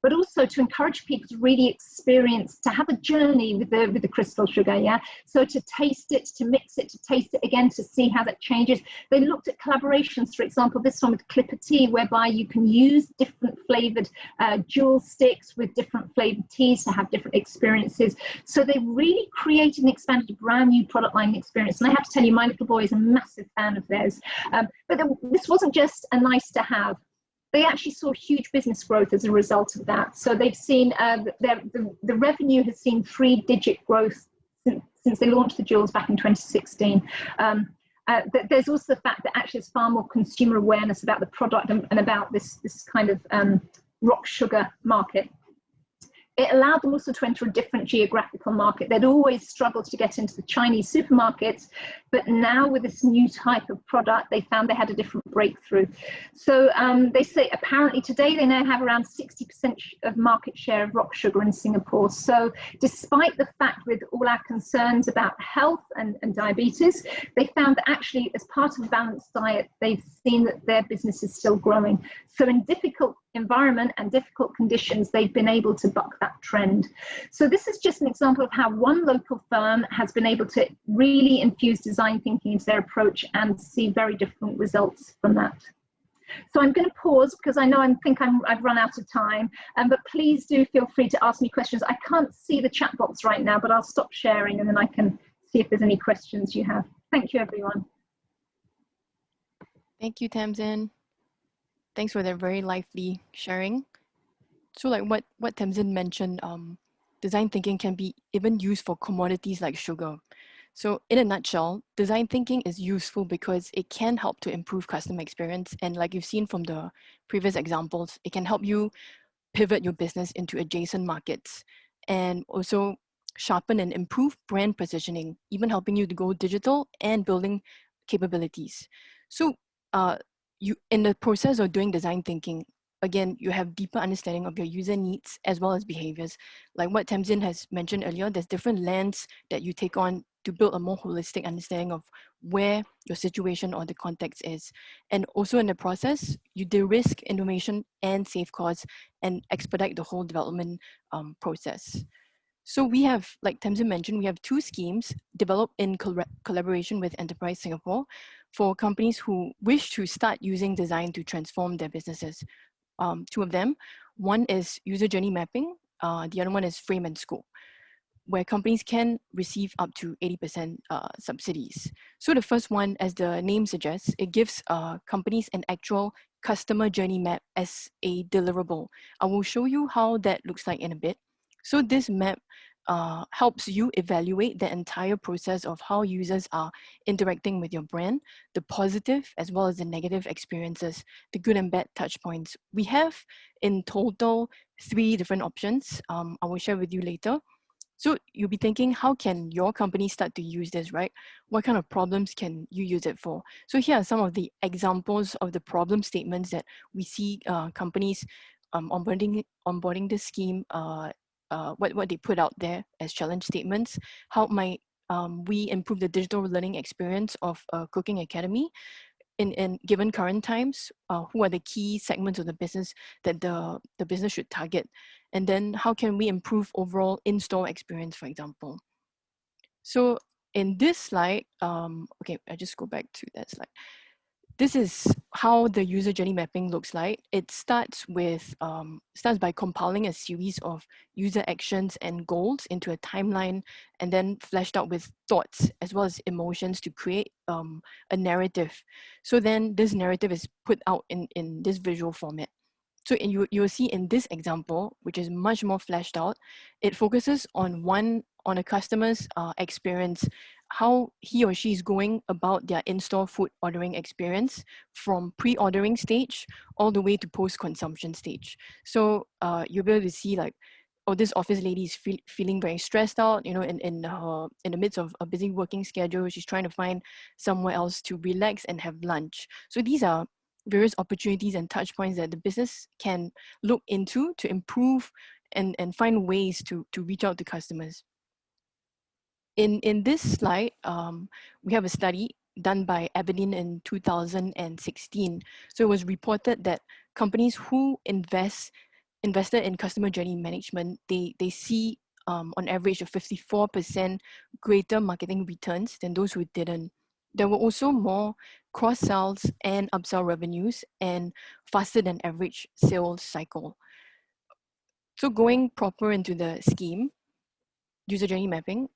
But also to encourage people to really experience, to have a journey with the crystal sugar, yeah? So to taste it, to mix it, to taste it again, to see how that changes. They looked at collaborations, for example, this one with Clipper Tea, whereby you can use different flavored jewel sticks with different flavored teas to have different experiences. So they really created and expanded a brand new product line experience. And I have to tell you, my little boy is a massive fan of theirs. But this wasn't just a nice to have. They actually saw huge business growth as a result of that. So they've seen the revenue has seen 3-digit growth since they launched the jewels back in 2016. There's also the fact that actually there's far more consumer awareness about the product and about this kind of rock sugar market. It allowed them also to enter a different geographical market. They'd always struggled to get into the Chinese supermarkets, but now with this new type of product, they found they had a different breakthrough. So they say apparently today they now have around 60% of market share of rock sugar in Singapore. So despite the fact with all our concerns about health and diabetes, they found that actually as part of a balanced diet, they've seen that their business is still growing. So in difficult environment and difficult conditions, they've been able to buck that trend. So this is just an example of how one local firm has been able to really infuse design thinking into their approach and see very different results from that. So I'm going to pause because I know I've run out of time, but please do feel free to ask me questions. I can't see the chat box right now, but I'll stop sharing and then I can see if there's any questions you have. Thank you, everyone. Thank you, Tamsin. Thanks for that very lively sharing. So like what Tamsin mentioned, design thinking can be even used for commodities like sugar. So in a nutshell, design thinking is useful because it can help to improve customer experience. And like you've seen from the previous examples, it can help you pivot your business into adjacent markets and also sharpen and improve brand positioning, even helping you to go digital and building capabilities. So you, in the process of doing design thinking, again, you have deeper understanding of your user needs as well as behaviors. Like what Tamsin has mentioned earlier, there's different lens that you take on to build a more holistic understanding of where your situation or the context is. And also in the process, you de-risk information and save costs and expedite the whole development process. So we have, like Tamsin mentioned, we have 2 schemes developed in collaboration with Enterprise Singapore for companies who wish to start using design to transform their businesses. 2 of them. One is user journey mapping. The other one is frame and scope, where companies can receive up to 80% subsidies. So the first one, as the name suggests, it gives companies an actual customer journey map as a deliverable. I will show you how that looks like in a bit. So this map helps you evaluate the entire process of how users are interacting with your brand, the positive as well as the negative experiences, the good and bad touch points. We have in total 3 different options. I will share with you later. So you'll be thinking, how can your company start to use this, right? What kind of problems can you use it for? So here are some of the examples of the problem statements that we see companies onboarding this scheme, what they put out there as challenge statements. How might we improve the digital learning experience of a cooking academy? In given current times, who are the key segments of the business that the business should target? And then how can we improve overall in-store experience, for example? So in this slide, okay, I just go back to that slide. This is how the user journey mapping looks like. It starts with starts by compiling a series of user actions and goals into a timeline, and then fleshed out with thoughts as well as emotions to create a narrative. So then this narrative is put out in this visual format. So you'll see in this example, which is much more fleshed out, it focuses on a customer's experience, how he or she is going about their in-store food ordering experience from pre-ordering stage all the way to post-consumption stage. So you'll be able to see like, oh, this office lady is feeling very stressed out, you know, in the midst of a busy working schedule. She's trying to find somewhere else to relax and have lunch. So these are various opportunities and touch points that the business can look into to improve and find ways to reach out to customers. In this slide, we have a study done by Aberdeen in 2016. So it was reported that companies who invested in customer journey management, they see on average a 54% greater marketing returns than those who didn't. There were also more cross-sells and upsell revenues and faster than average sales cycle. So going proper into the scheme, user journey mapping,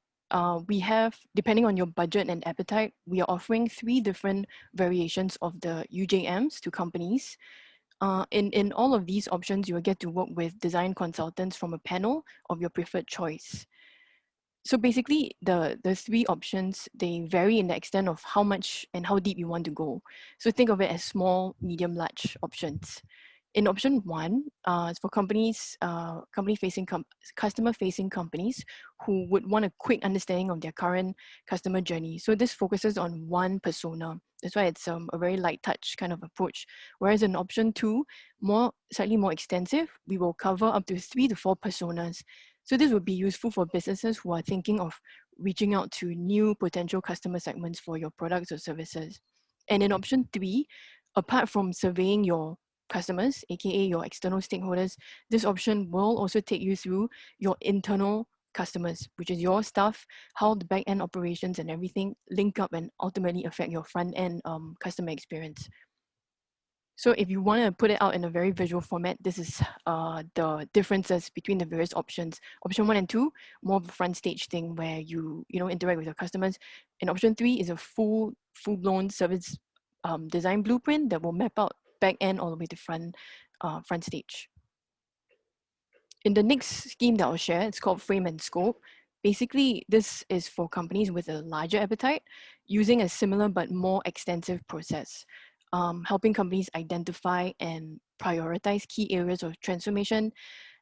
we have, depending on your budget and appetite, we are offering 3 different variations of the UJMs to companies. In all of these options, you will get to work with design consultants from a panel of your preferred choice. So basically, the 3 options, they vary in the extent of how much and how deep you want to go. So think of it as small, medium, large options. In option 1, it's for companies, customer-facing companies who would want a quick understanding of their current customer journey. So this focuses on one persona. That's why it's a very light touch kind of approach. Whereas in option 2, slightly more extensive, we will cover up to 3 to 4 personas. So this would be useful for businesses who are thinking of reaching out to new potential customer segments for your products or services. And in option 3, apart from surveying your customers, aka your external stakeholders, this option will also take you through your internal customers, which is your staff, how the back-end operations and everything link up and ultimately affect your front-end customer experience. So if you want to put it out in a very visual format, this is the differences between the various options. Option 1 and 2, more of a front stage thing where you interact with your customers. And option 3 is a full-blown service design blueprint that will map out back end all the way to front stage. In the next scheme that I'll share, it's called Frame and Scope. Basically, this is for companies with a larger appetite using a similar but more extensive process, helping companies identify and prioritize key areas of transformation,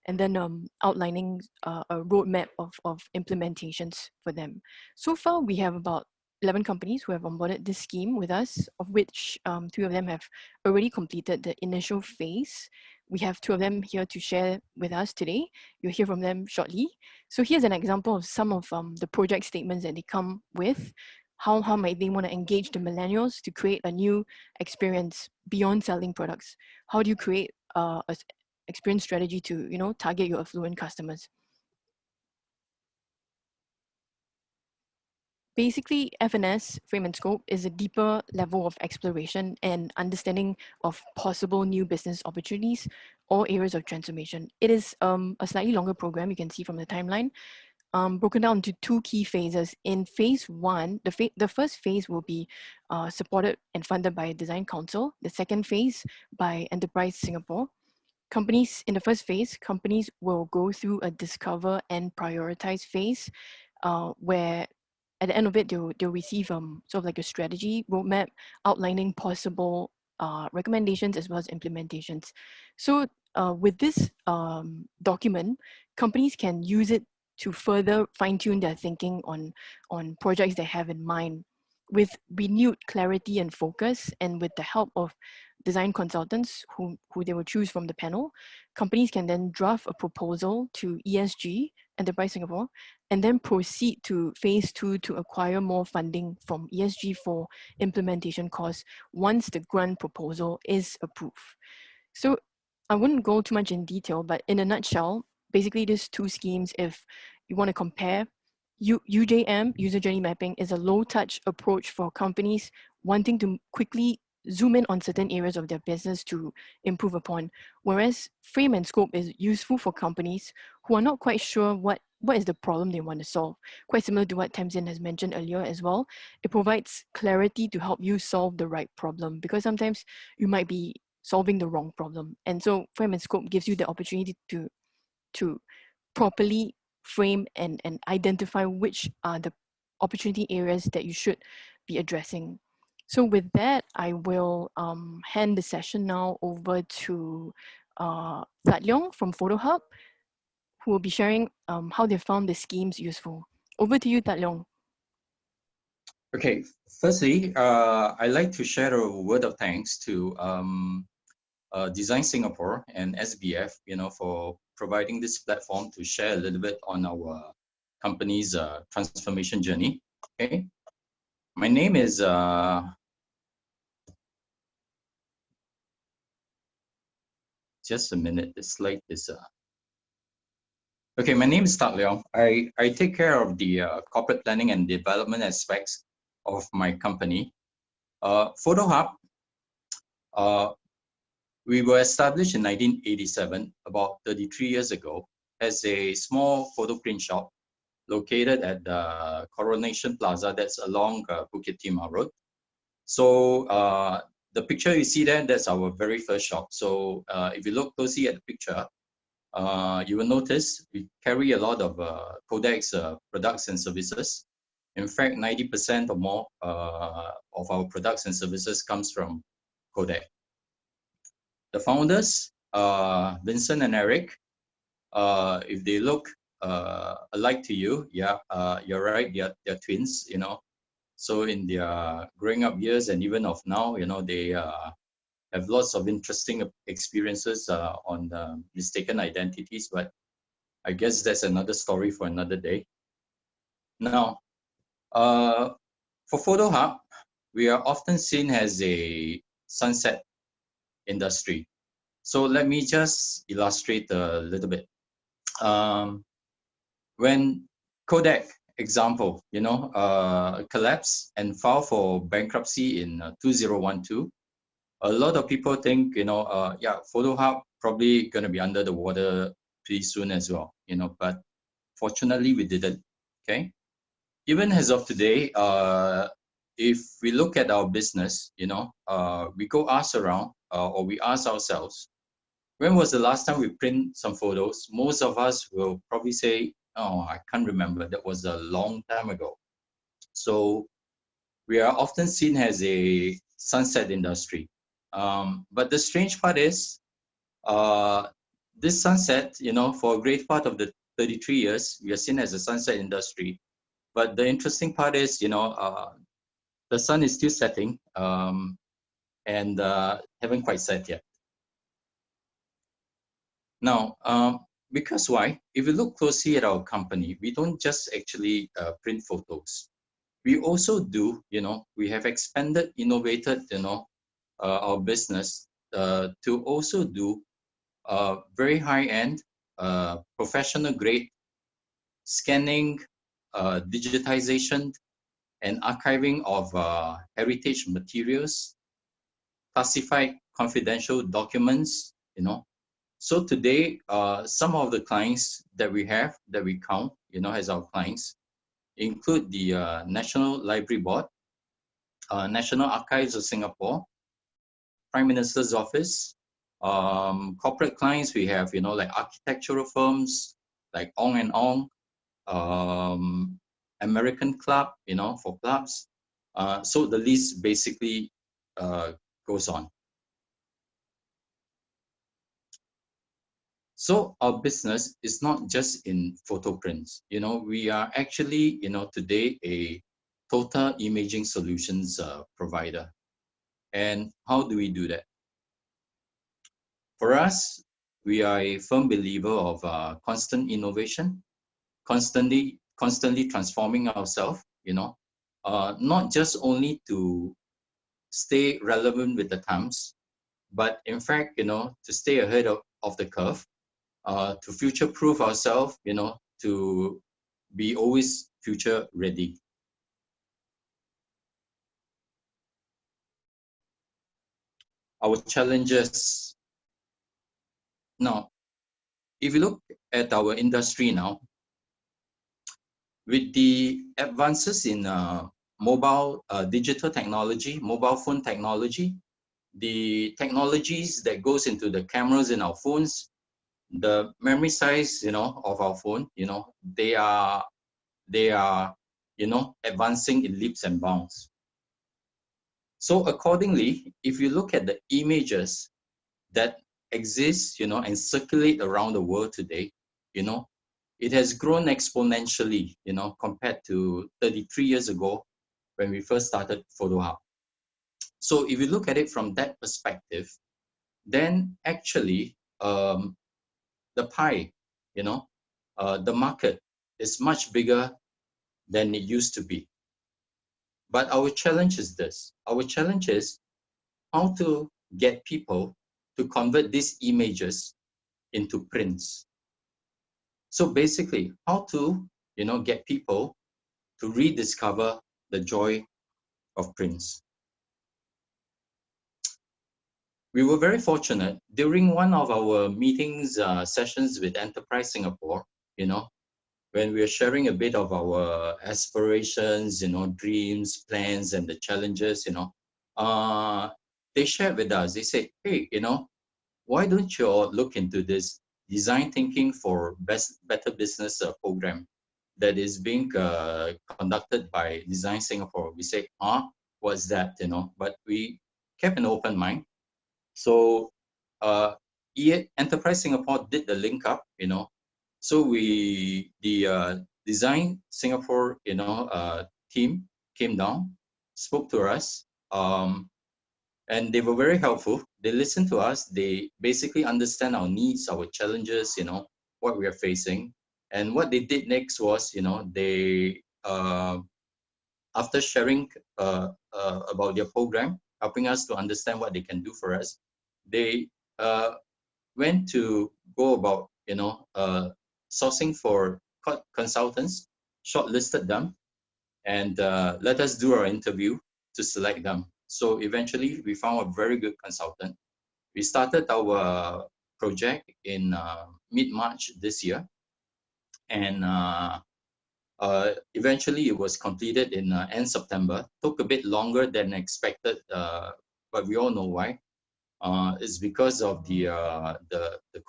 and then outlining a roadmap of implementations for them. So far, we have about 11 companies who have onboarded this scheme with us, of which 3 of them have already completed the initial phase. We have 2 of them here to share with us today. You'll hear from them shortly. So here's an example of some of the project statements that they come with. How might they want to engage the millennials to create a new experience beyond selling products? How do you create a experience strategy to target your affluent customers? Basically, FNS, Frame and Scope, is a deeper level of exploration and understanding of possible new business opportunities or areas of transformation. It is a slightly longer program, you can see from the timeline, broken down into 2 key phases. In phase 1, the first phase will be supported and funded by Design Council. The second phase by Enterprise Singapore. Companies in the first phase, companies will go through a discover and prioritize phase where at the end of it, they'll receive sort of like a strategy roadmap outlining possible recommendations as well as implementations. So with this document, companies can use it to further fine-tune their thinking on projects they have in mind. With renewed clarity and focus, and with the help of design consultants who they will choose from the panel, companies can then draft a proposal to ESG, Enterprise Singapore, and then proceed to phase 2 to acquire more funding from ESG for implementation costs once the grant proposal is approved. So I wouldn't go too much in detail, but in a nutshell, basically these 2 schemes, if you want to compare, UJM, user journey mapping, is a low-touch approach for companies wanting to quickly zoom in on certain areas of their business to improve upon, whereas Frame and Scope is useful for companies who are not quite sure what is the problem they want to solve. Quite similar to what Tamsin has mentioned earlier as well. It provides clarity to help you solve the right problem, because sometimes you might be solving the wrong problem. And so Frame and Scope gives you the opportunity to properly frame and identify which are the opportunity areas that you should be addressing. So with that, I will hand the session now over to That Leong from PhotoHub, who will be sharing how they found the schemes useful. Over to you, That Leong. Okay, firstly, I'd like to share a word of thanks to Design Singapore and SBF, for providing this platform to share a little bit on our company's transformation journey. Okay, my name is just a minute. The slide is okay. My name is Tak Leong. I take care of the corporate planning and development aspects of my company. Photo Hub. We were established in 1987, about 33 years ago, as a small photo print shop located at the Coronation Plaza that's along Bukit Timah Road. So the picture you see there, that's our very first shop. So if you look closely at the picture, you will notice we carry a lot of Kodak's products and services. In fact, 90% or more of our products and services comes from Kodak. The founders, Vincent and Eric, if they look alike to you, yeah, you're right, they're twins, So in their growing up years and even of now, they have lots of interesting experiences on mistaken identities, but I guess that's another story for another day. Now, for Photo Hub, we are often seen as a sunset industry. So let me just illustrate a little bit. When Kodak, example, collapsed and filed for bankruptcy in 2012, a lot of people think, yeah, Photo Hub probably going to be under the water pretty soon as well, but fortunately we didn't. Okay. Even as of today, if we look at our business, we go ask around or we ask ourselves, when was the last time we print some photos? Most of us will probably say, oh, I can't remember. That was a long time ago. So we are often seen as a sunset industry. But the strange part is, this sunset, for a great part of the 33 years, we are seen as a sunset industry. But the interesting part is, the sun is still setting and haven't quite set yet. Now, because why? If you look closely at our company, we don't just actually print photos. We also do, we have expanded, innovated, our business to also do very high-end, professional grade scanning, digitization, and archiving of heritage materials, classified confidential documents, So today, some of the clients that we have, that we count, as our clients, include the National Library Board, National Archives of Singapore, Prime Minister's Office, corporate clients we have, like architectural firms, like Ong and Ong, American Club, for clubs. So the list basically goes on. So our business is not just in photo prints. We are actually, today a total imaging solutions provider. And how do we do that? For us, we are a firm believer of constant innovation, constantly transforming ourselves, not just only to stay relevant with the times, but in fact, to stay ahead of the curve, to future-proof ourselves, to be always future ready. Our challenges. Now, if you look at our industry now, with the advances in mobile digital technology, mobile phone technology, the technologies that goes into the cameras in our phones, the memory size, of our phone, they are, advancing in leaps and bounds. So accordingly, if you look at the images that exist, and circulate around the world today, it has grown exponentially, compared to 33 years ago when we first started Photo Hub. So if you look at it from that perspective, then actually the pie, the market is much bigger than it used to be. But our challenge is this. Our challenge is how to get people to convert these images into prints. So basically, how to, get people to rediscover the joy of prints. We were very fortunate during one of our meetings, sessions with Enterprise Singapore, when we were sharing a bit of our aspirations, dreams, plans, and the challenges, they shared with us, they said, hey, why don't you all look into this design thinking for better business program that is being conducted by Design Singapore? We say, what's that, but we kept an open mind. So Enterprise Singapore did the link up, so the Design Singapore, team came down, spoke to us, and they were very helpful. They listened to us. They basically understand our needs, our challenges, what we are facing. And what they did next was, they, after sharing about their program, helping us to understand what they can do for us, they went to go about, sourcing for consultants, shortlisted them, and let us do our interview to select them. So eventually we found a very good consultant. We started our project in mid-March this year, and eventually it was completed in end September. Took a bit longer than expected, but we all know why. It's because of the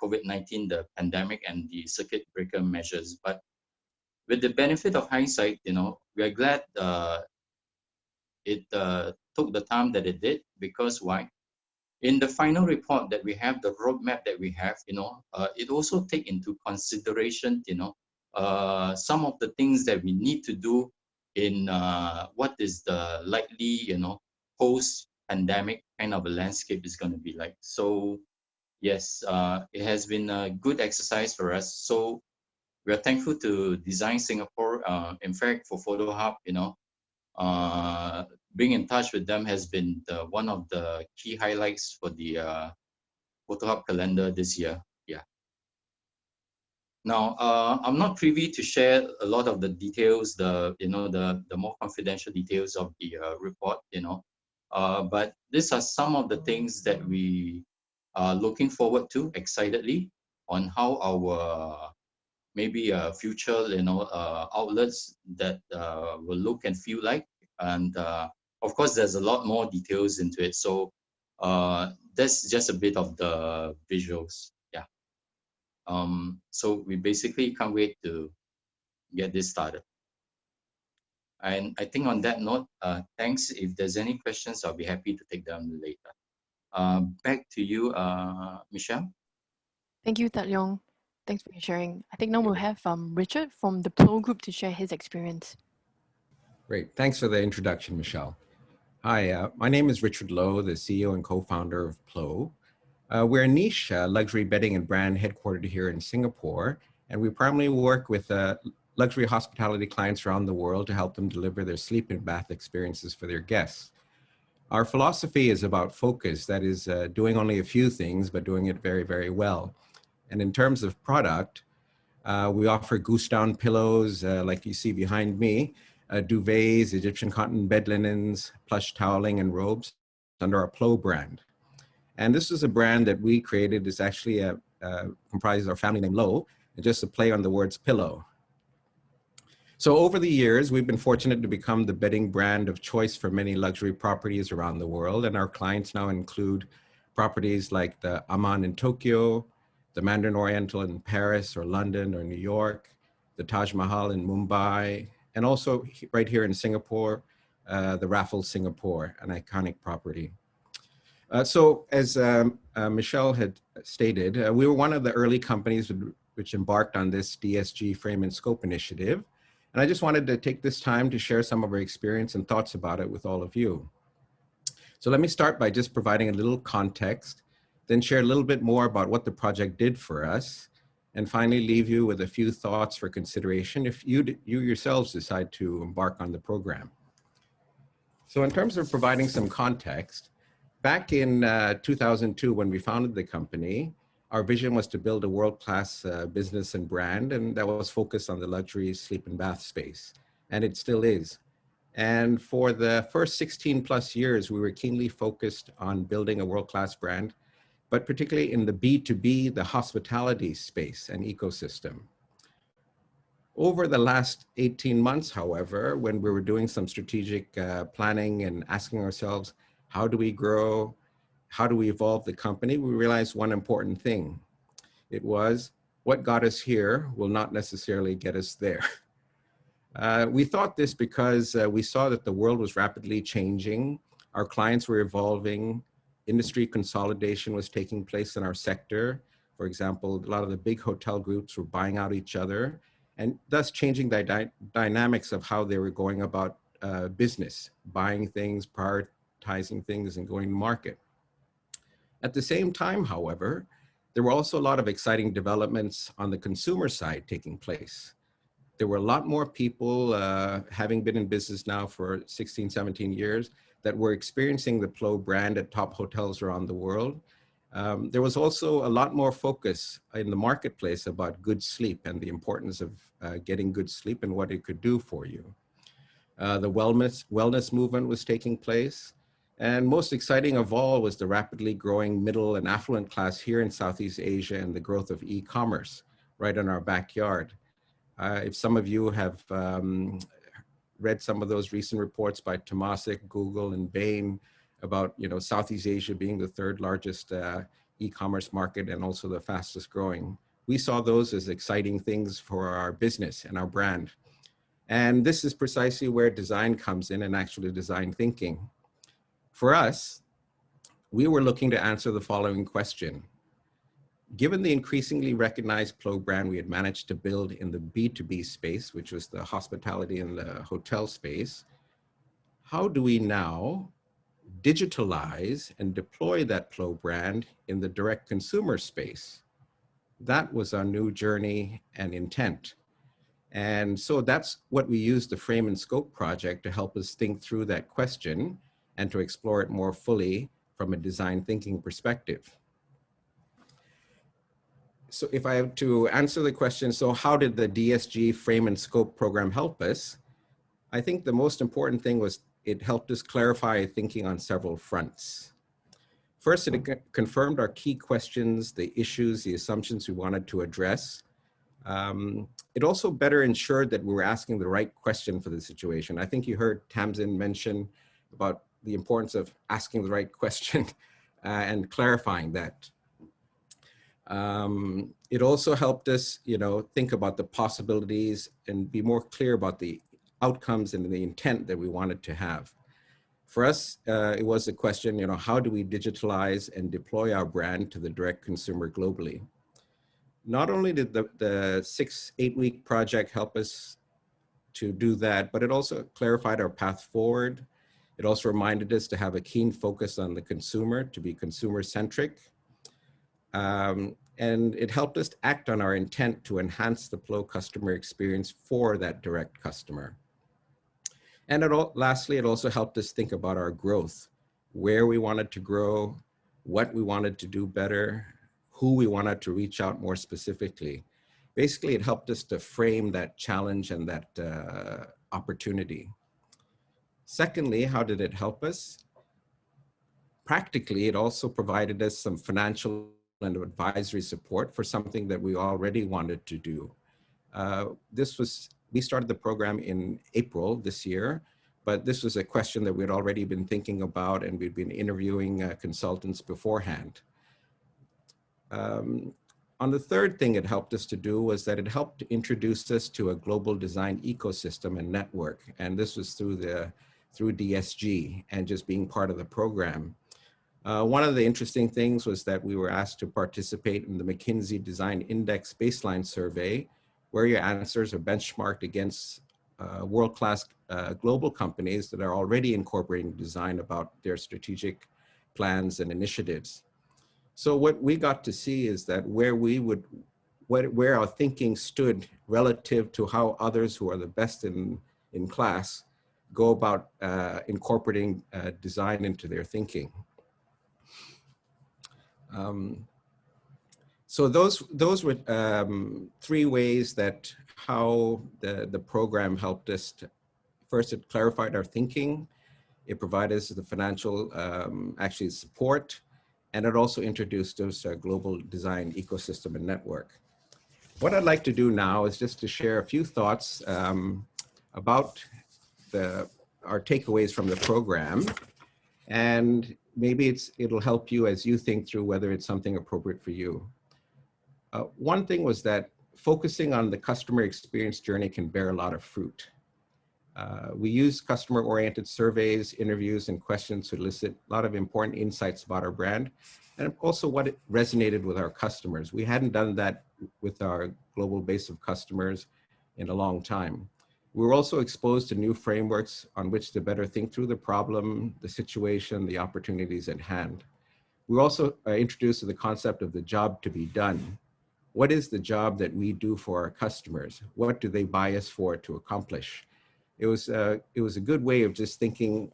COVID-19, the pandemic, and the circuit breaker measures. But with the benefit of hindsight, we are glad it took the time that it did, because why? In the final report that we have, the roadmap that we have, it also take into consideration, some of the things that we need to do in what is the likely, post-pandemic kind of a landscape is going to be like. So yes, it has been a good exercise for us. So we are thankful to Design Singapore. In fact, for Photo Hub, being in touch with them has been one of the key highlights for the Photo Hub calendar this year. Yeah. Now, I'm not privy to share a lot of the details, the more confidential details of the report, but these are some of the things that we are looking forward to excitedly on how our maybe future, outlets that will look and feel like. And of course, there's a lot more details into it. So that's just a bit of the visuals. Yeah. So we basically can't wait to get this started. And I think on that note, thanks. If there's any questions, I'll be happy to take them later. Back to you, Michelle. Thank you, Tat Leong. Thanks for your sharing. I think now we'll have Richard from the Plo Group to share his experience. Great. Thanks for the introduction, Michelle. Hi, my name is Richard Lowe, the CEO and co-founder of Plo. We're a niche luxury bedding and brand headquartered here in Singapore, and we primarily work with luxury hospitality clients around the world to help them deliver their sleep and bath experiences for their guests. Our philosophy is about focus, that is doing only a few things, but doing it very, very well. And in terms of product, we offer goose down pillows, like you see behind me, duvets, Egyptian cotton bed linens, plush toweling, and robes under our Plo brand. And this is a brand that we created. It's actually comprises our family name Lowe, and just a play on the words pillow. So over the years, we've been fortunate to become the bedding brand of choice for many luxury properties around the world. And our clients now include properties like the Aman in Tokyo, the Mandarin Oriental in Paris or London or New York, the Taj Mahal in Mumbai, and also right here in Singapore, the Raffles Singapore, an iconic property. So as Michelle had stated, we were one of the early companies which embarked on this DSG Frame and Scope initiative. And I just wanted to take this time to share some of our experience and thoughts about it with all of you. So let me start by just providing a little context then share a little bit more about what the project did for us, and finally leave you with a few thoughts for consideration if you yourselves decide to embark on the program. So in terms of providing some context, back in 2002, when we founded the company, our vision was to build a world-class business and brand, and that was focused on the luxury sleep and bath space, and it still is. And for the first 16 plus years, we were keenly focused on building a world-class brand, but particularly in the B2B, the hospitality space and ecosystem. Over the last 18 months, however, when we were doing some strategic planning and asking ourselves, how do we grow? How do we evolve the company? We realized one important thing. It was, what got us here will not necessarily get us there. We thought this because we saw that the world was rapidly changing. Our clients were evolving. Industry consolidation was taking place in our sector. For example, a lot of the big hotel groups were buying out each other, and thus changing the dynamics of how they were going about business, buying things, prioritizing things, and going to market. At the same time, however, there were also a lot of exciting developments on the consumer side taking place. There were a lot more people, having been in business now for 16, 17 years, that were experiencing the Plo brand at top hotels around the world. There was also a lot more focus in the marketplace about good sleep and the importance of getting good sleep and what it could do for you. The wellness movement was taking place. And most exciting of all was the rapidly growing middle and affluent class here in Southeast Asia and the growth of e-commerce right in our backyard. If some of you have read some of those recent reports by Temasek, Google, and Bain about Southeast Asia being the third largest e-commerce market and also the fastest growing, we saw those as exciting things for our business and our brand. And this is precisely where design comes in, and actually design thinking. For us, we were looking to answer the following question. Given the increasingly recognized Plo brand we had managed to build in the B2B space, which was the hospitality and the hotel space, how do we now digitalize and deploy that Plo brand in the direct consumer space? That was our new journey and intent. And so that's what we used the Frame and Scope project to help us think through that question and to explore it more fully from a design thinking perspective. So if I have to answer the question, so how did the DSG Frame and Scope program help us? I think the most important thing was it helped us clarify thinking on several fronts. First, it confirmed our key questions, the issues, the assumptions we wanted to address. It also better ensured that we were asking the right question for the situation. I think you heard Tamsin mention about the importance of asking the right question and clarifying that. It also helped us, think about the possibilities and be more clear about the outcomes and the intent that we wanted to have. For us, it was a question, how do we digitalize and deploy our brand to the direct consumer globally? Not only did the 6-8-week project help us to do that, but it also clarified our path forward. It also reminded us to have a keen focus on the consumer, to be consumer-centric. And it helped us to act on our intent to enhance the Plo customer experience for that direct customer. And lastly, it also helped us think about our growth, where we wanted to grow, what we wanted to do better, who we wanted to reach out more specifically. Basically, it helped us to frame that challenge and that opportunity. Secondly, how did it help us? Practically, it also provided us some financial and advisory support for something that we already wanted to do. We started the program in April this year, but this was a question that we'd already been thinking about, and we'd been interviewing consultants beforehand. On the third thing it helped us to do was that it helped to introduce us to a global design ecosystem and network. And this was through DSG and just being part of the program. One of the interesting things was that we were asked to participate in the McKinsey Design Index Baseline Survey, where your answers are benchmarked against world-class global companies that are already incorporating design about their strategic plans and initiatives. So what we got to see is that where our thinking stood relative to how others who are the best in class go about incorporating design into their thinking. So those were three ways that how the program helped us. First, it clarified our thinking. It provided us the financial actually support, and it also introduced us to a global design ecosystem and network. What I'd like to do now is just to share a few thoughts about our takeaways from the program, and maybe it'll help you as you think through whether it's something appropriate for you. One thing was that focusing on the customer experience journey can bear a lot of fruit. We use customer-oriented surveys, interviews, and questions to elicit a lot of important insights about our brand, and also what it resonated with our customers. We hadn't done that with our global base of customers in a long time. We were also exposed to new frameworks on which to better think through the problem, the situation, the opportunities at hand. We were also introduced to the concept of the job to be done. What is the job that we do for our customers? What do they buy us for to accomplish? It was a good way of just thinking,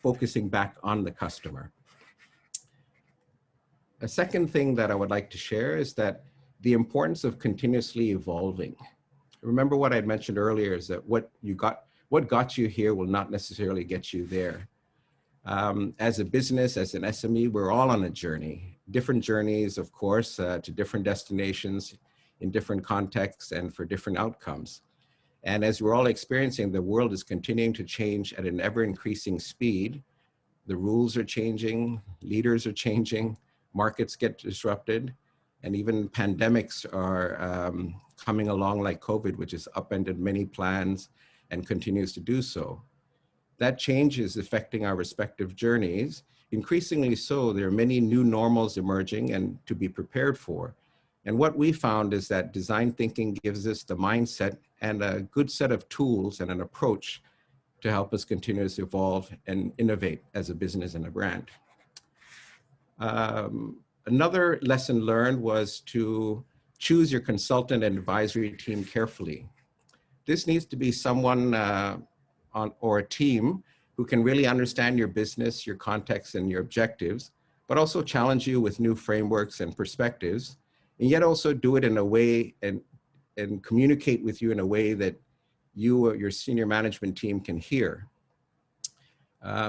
focusing back on the customer. A second thing that I would like to share is that the importance of continuously evolving. Remember what I mentioned earlier is that what got you here will not necessarily get you there. As a business, as an SME, we're all on a journey. Different journeys, of course, to different destinations in different contexts and for different outcomes. And as we're all experiencing, the world is continuing to change at an ever-increasing speed. The rules are changing, leaders are changing, markets get disrupted, and even pandemics are coming along like COVID, which has upended many plans and continues to do so. That change is affecting our respective journeys. Increasingly so, there are many new normals emerging and to be prepared for. And what we found is that design thinking gives us the mindset and a good set of tools and an approach to help us continuously evolve and innovate as a business and a brand. Another lesson learned was to choose your consultant and advisory team carefully. This needs to be someone or a team who can really understand your business, your context, and your objectives, but also challenge you with new frameworks and perspectives, and yet also do it in a way and communicate with you in a way that you or your senior management team can hear.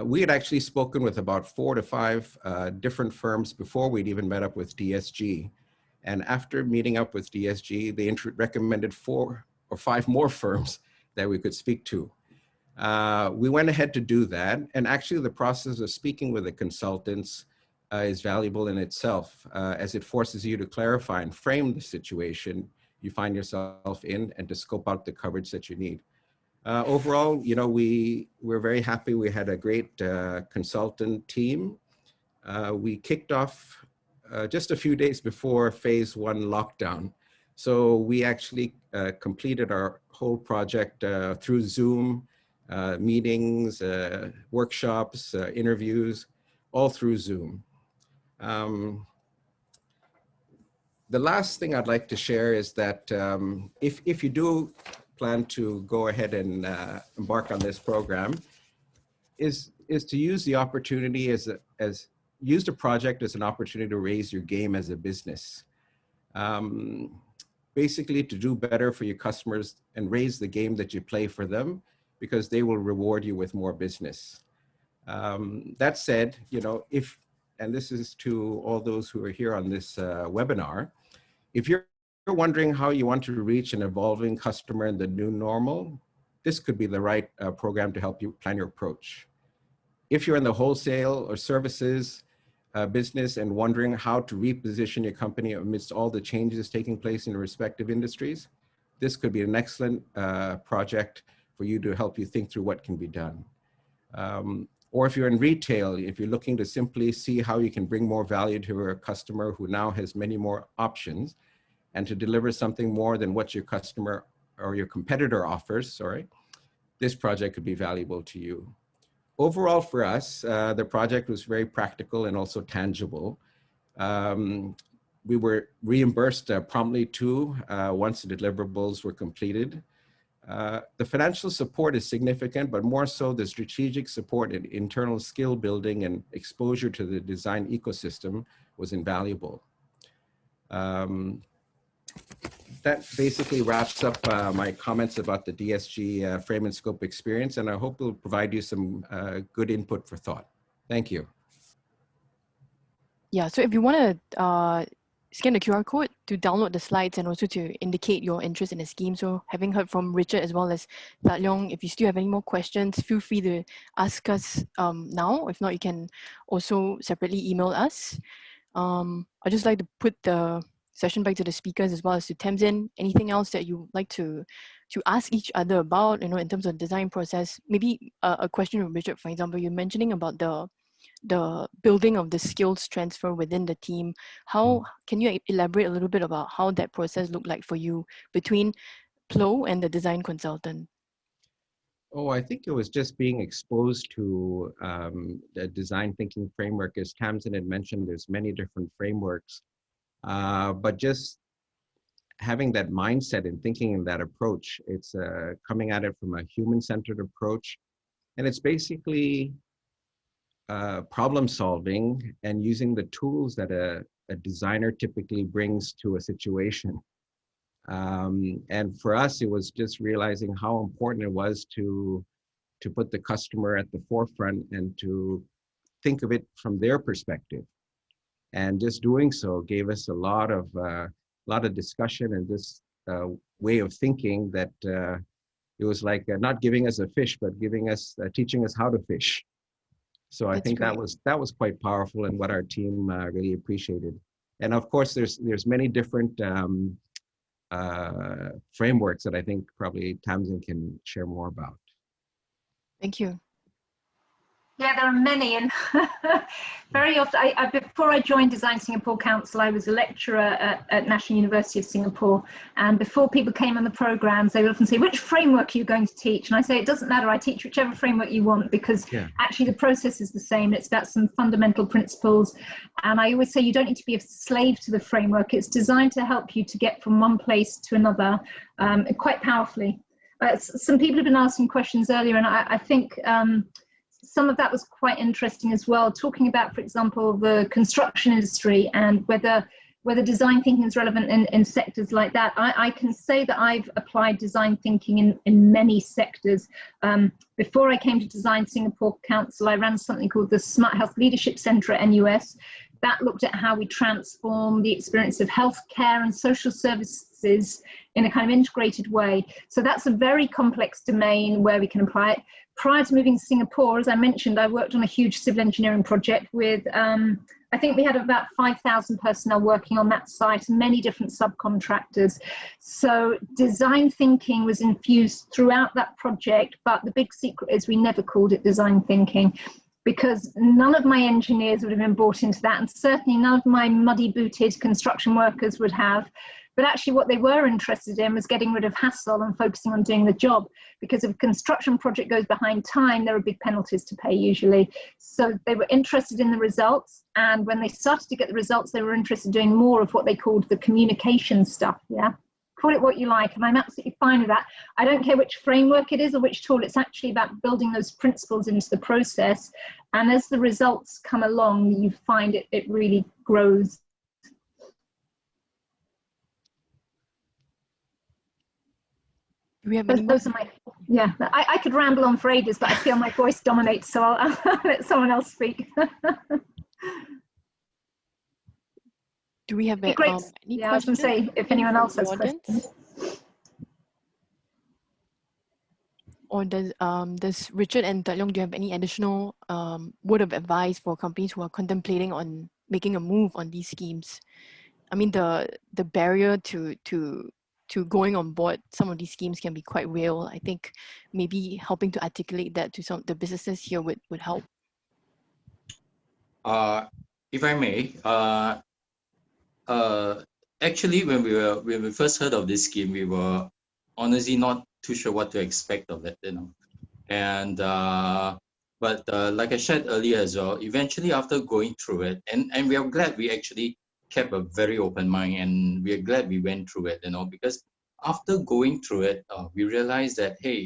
We had actually spoken with about 4 to 5 different firms before we'd even met up with DSG. And after meeting up with DSG, they recommended 4 or 5 more firms that we could speak to. We went ahead to do that. And actually the process of speaking with the consultants is valuable in itself, as it forces you to clarify and frame the situation you find yourself in and to scope out the coverage that you need. Overall, you know, we're very happy. We had a great consultant team. We kicked off just a few days before phase 1 lockdown. So we actually completed our whole project through Zoom, meetings, workshops, interviews, all through Zoom. The last thing I'd like to share is that if you do plan to go ahead and embark on this program, is to use the opportunity use the project as an opportunity to raise your game as a business. Basically to do better for your customers and raise the game that you play for them, because they will reward you with more business. That said, you know, and this is to all those who are here on this webinar, if you're wondering how you want to reach an evolving customer in the new normal, this could be the right program to help you plan your approach. If you're in the wholesale or services business and wondering how to reposition your company amidst all the changes taking place in the respective industries, this could be an excellent project for you to help you think through what can be done. Or if you're in retail, if you're looking to simply see how you can bring more value to a customer who now has many more options and to deliver something more than what your customer or your competitor offers, this project could be valuable to you. overall for us, the project was very practical and also tangible. We were reimbursed promptly too, once the deliverables were completed. The financial support is significant, but more so the strategic support and internal skill building and exposure to the design ecosystem was invaluable. That basically wraps up my comments about the DSG frame and scope experience, and I hope it'll provide you some good input for thought. Thank you. Yeah, so if you want to scan the QR code to download the slides and also to indicate your interest in the scheme. So having heard from Richard as well as Tat Leong, if you still have any more questions, feel free to ask us now. If not, you can also separately email us. I'd just like to put the session back to the speakers as well as to Tamsin. Anything else that you would like to ask each other about, you know, in terms of design process? Maybe a question from Richard, for example, you're mentioning about the building of the skills transfer within the team. How can you elaborate a little bit about how that process looked like for you between Plo and the design consultant? Oh, I think it was just being exposed to the design thinking framework. As Tamsin had mentioned, there's many different frameworks, but just having that mindset and thinking in that approach, it's coming at it from a human-centered approach. And it's basically problem solving and using the tools that a designer typically brings to a situation. And for us, it was just realizing how important it was to put the customer at the forefront and to think of it from their perspective. And just doing so gave us a lot of discussion and this way of thinking that it was like not giving us a fish, but giving us teaching us how to fish. So I think that was quite powerful and what our team really appreciated. And of course, there's many different frameworks that I think probably Tamsin can share more about. Thank you. Yeah, there are many, and very often, before I joined Design Singapore Council, I was a lecturer at National University of Singapore, and before people came on the programs, they would often say, which framework are you going to teach? And I say, it doesn't matter, I teach whichever framework you want, because actually the process is the same. It's about some fundamental principles, and I always say you don't need to be a slave to the framework. It's designed to help you to get from one place to another quite powerfully. Some people have been asking questions earlier, and I think some of that was quite interesting as well, talking about, for example, the construction industry and whether design thinking is relevant in sectors like that. I can say that I've applied design thinking in many sectors. Before I came to Design Singapore Council, I ran something called the Smart Health Leadership Centre at NUS. That looked at how we transform the experience of healthcare and social services in a kind of integrated way. So that's a very complex domain where we can apply it. Prior to moving to Singapore, as I mentioned, I worked on a huge civil engineering project with, I think we had about 5,000 personnel working on that site, many different subcontractors. So design thinking was infused throughout that project, but the big secret is we never called it design thinking, because none of my engineers would have been brought into that, and certainly none of my muddy-booted construction workers would have. But actually what they were interested in was getting rid of hassle and focusing on doing the job, because if a construction project goes behind time, there are big penalties to pay usually. So they were interested in the results, and when they started to get the results, they were interested in doing more of what they called the communication stuff, Call it what you like, and I'm absolutely fine with that. I don't care which framework it is or which tool, it's actually about building those principles into the process. And as the results come along, you find it really grows. Do we have those are my, I could ramble on for ages, but I feel my voice dominates, so I'll let someone else speak. Do we have any I was going to say, if anyone else has questions. Or does Richard and Tat Leong, do you have any additional word of advice for companies who are contemplating on making a move on these schemes? I mean, the barrier to going on board some of these schemes can be quite real. I think maybe helping to articulate that to some of the businesses here would help. If I may, actually, when we first heard of this scheme, we were honestly not too sure what to expect of it, And But like I shared earlier as well, eventually after going through it, and we are glad we actually kept a very open mind, and we are glad we went through it, because after going through it, we realized that, hey,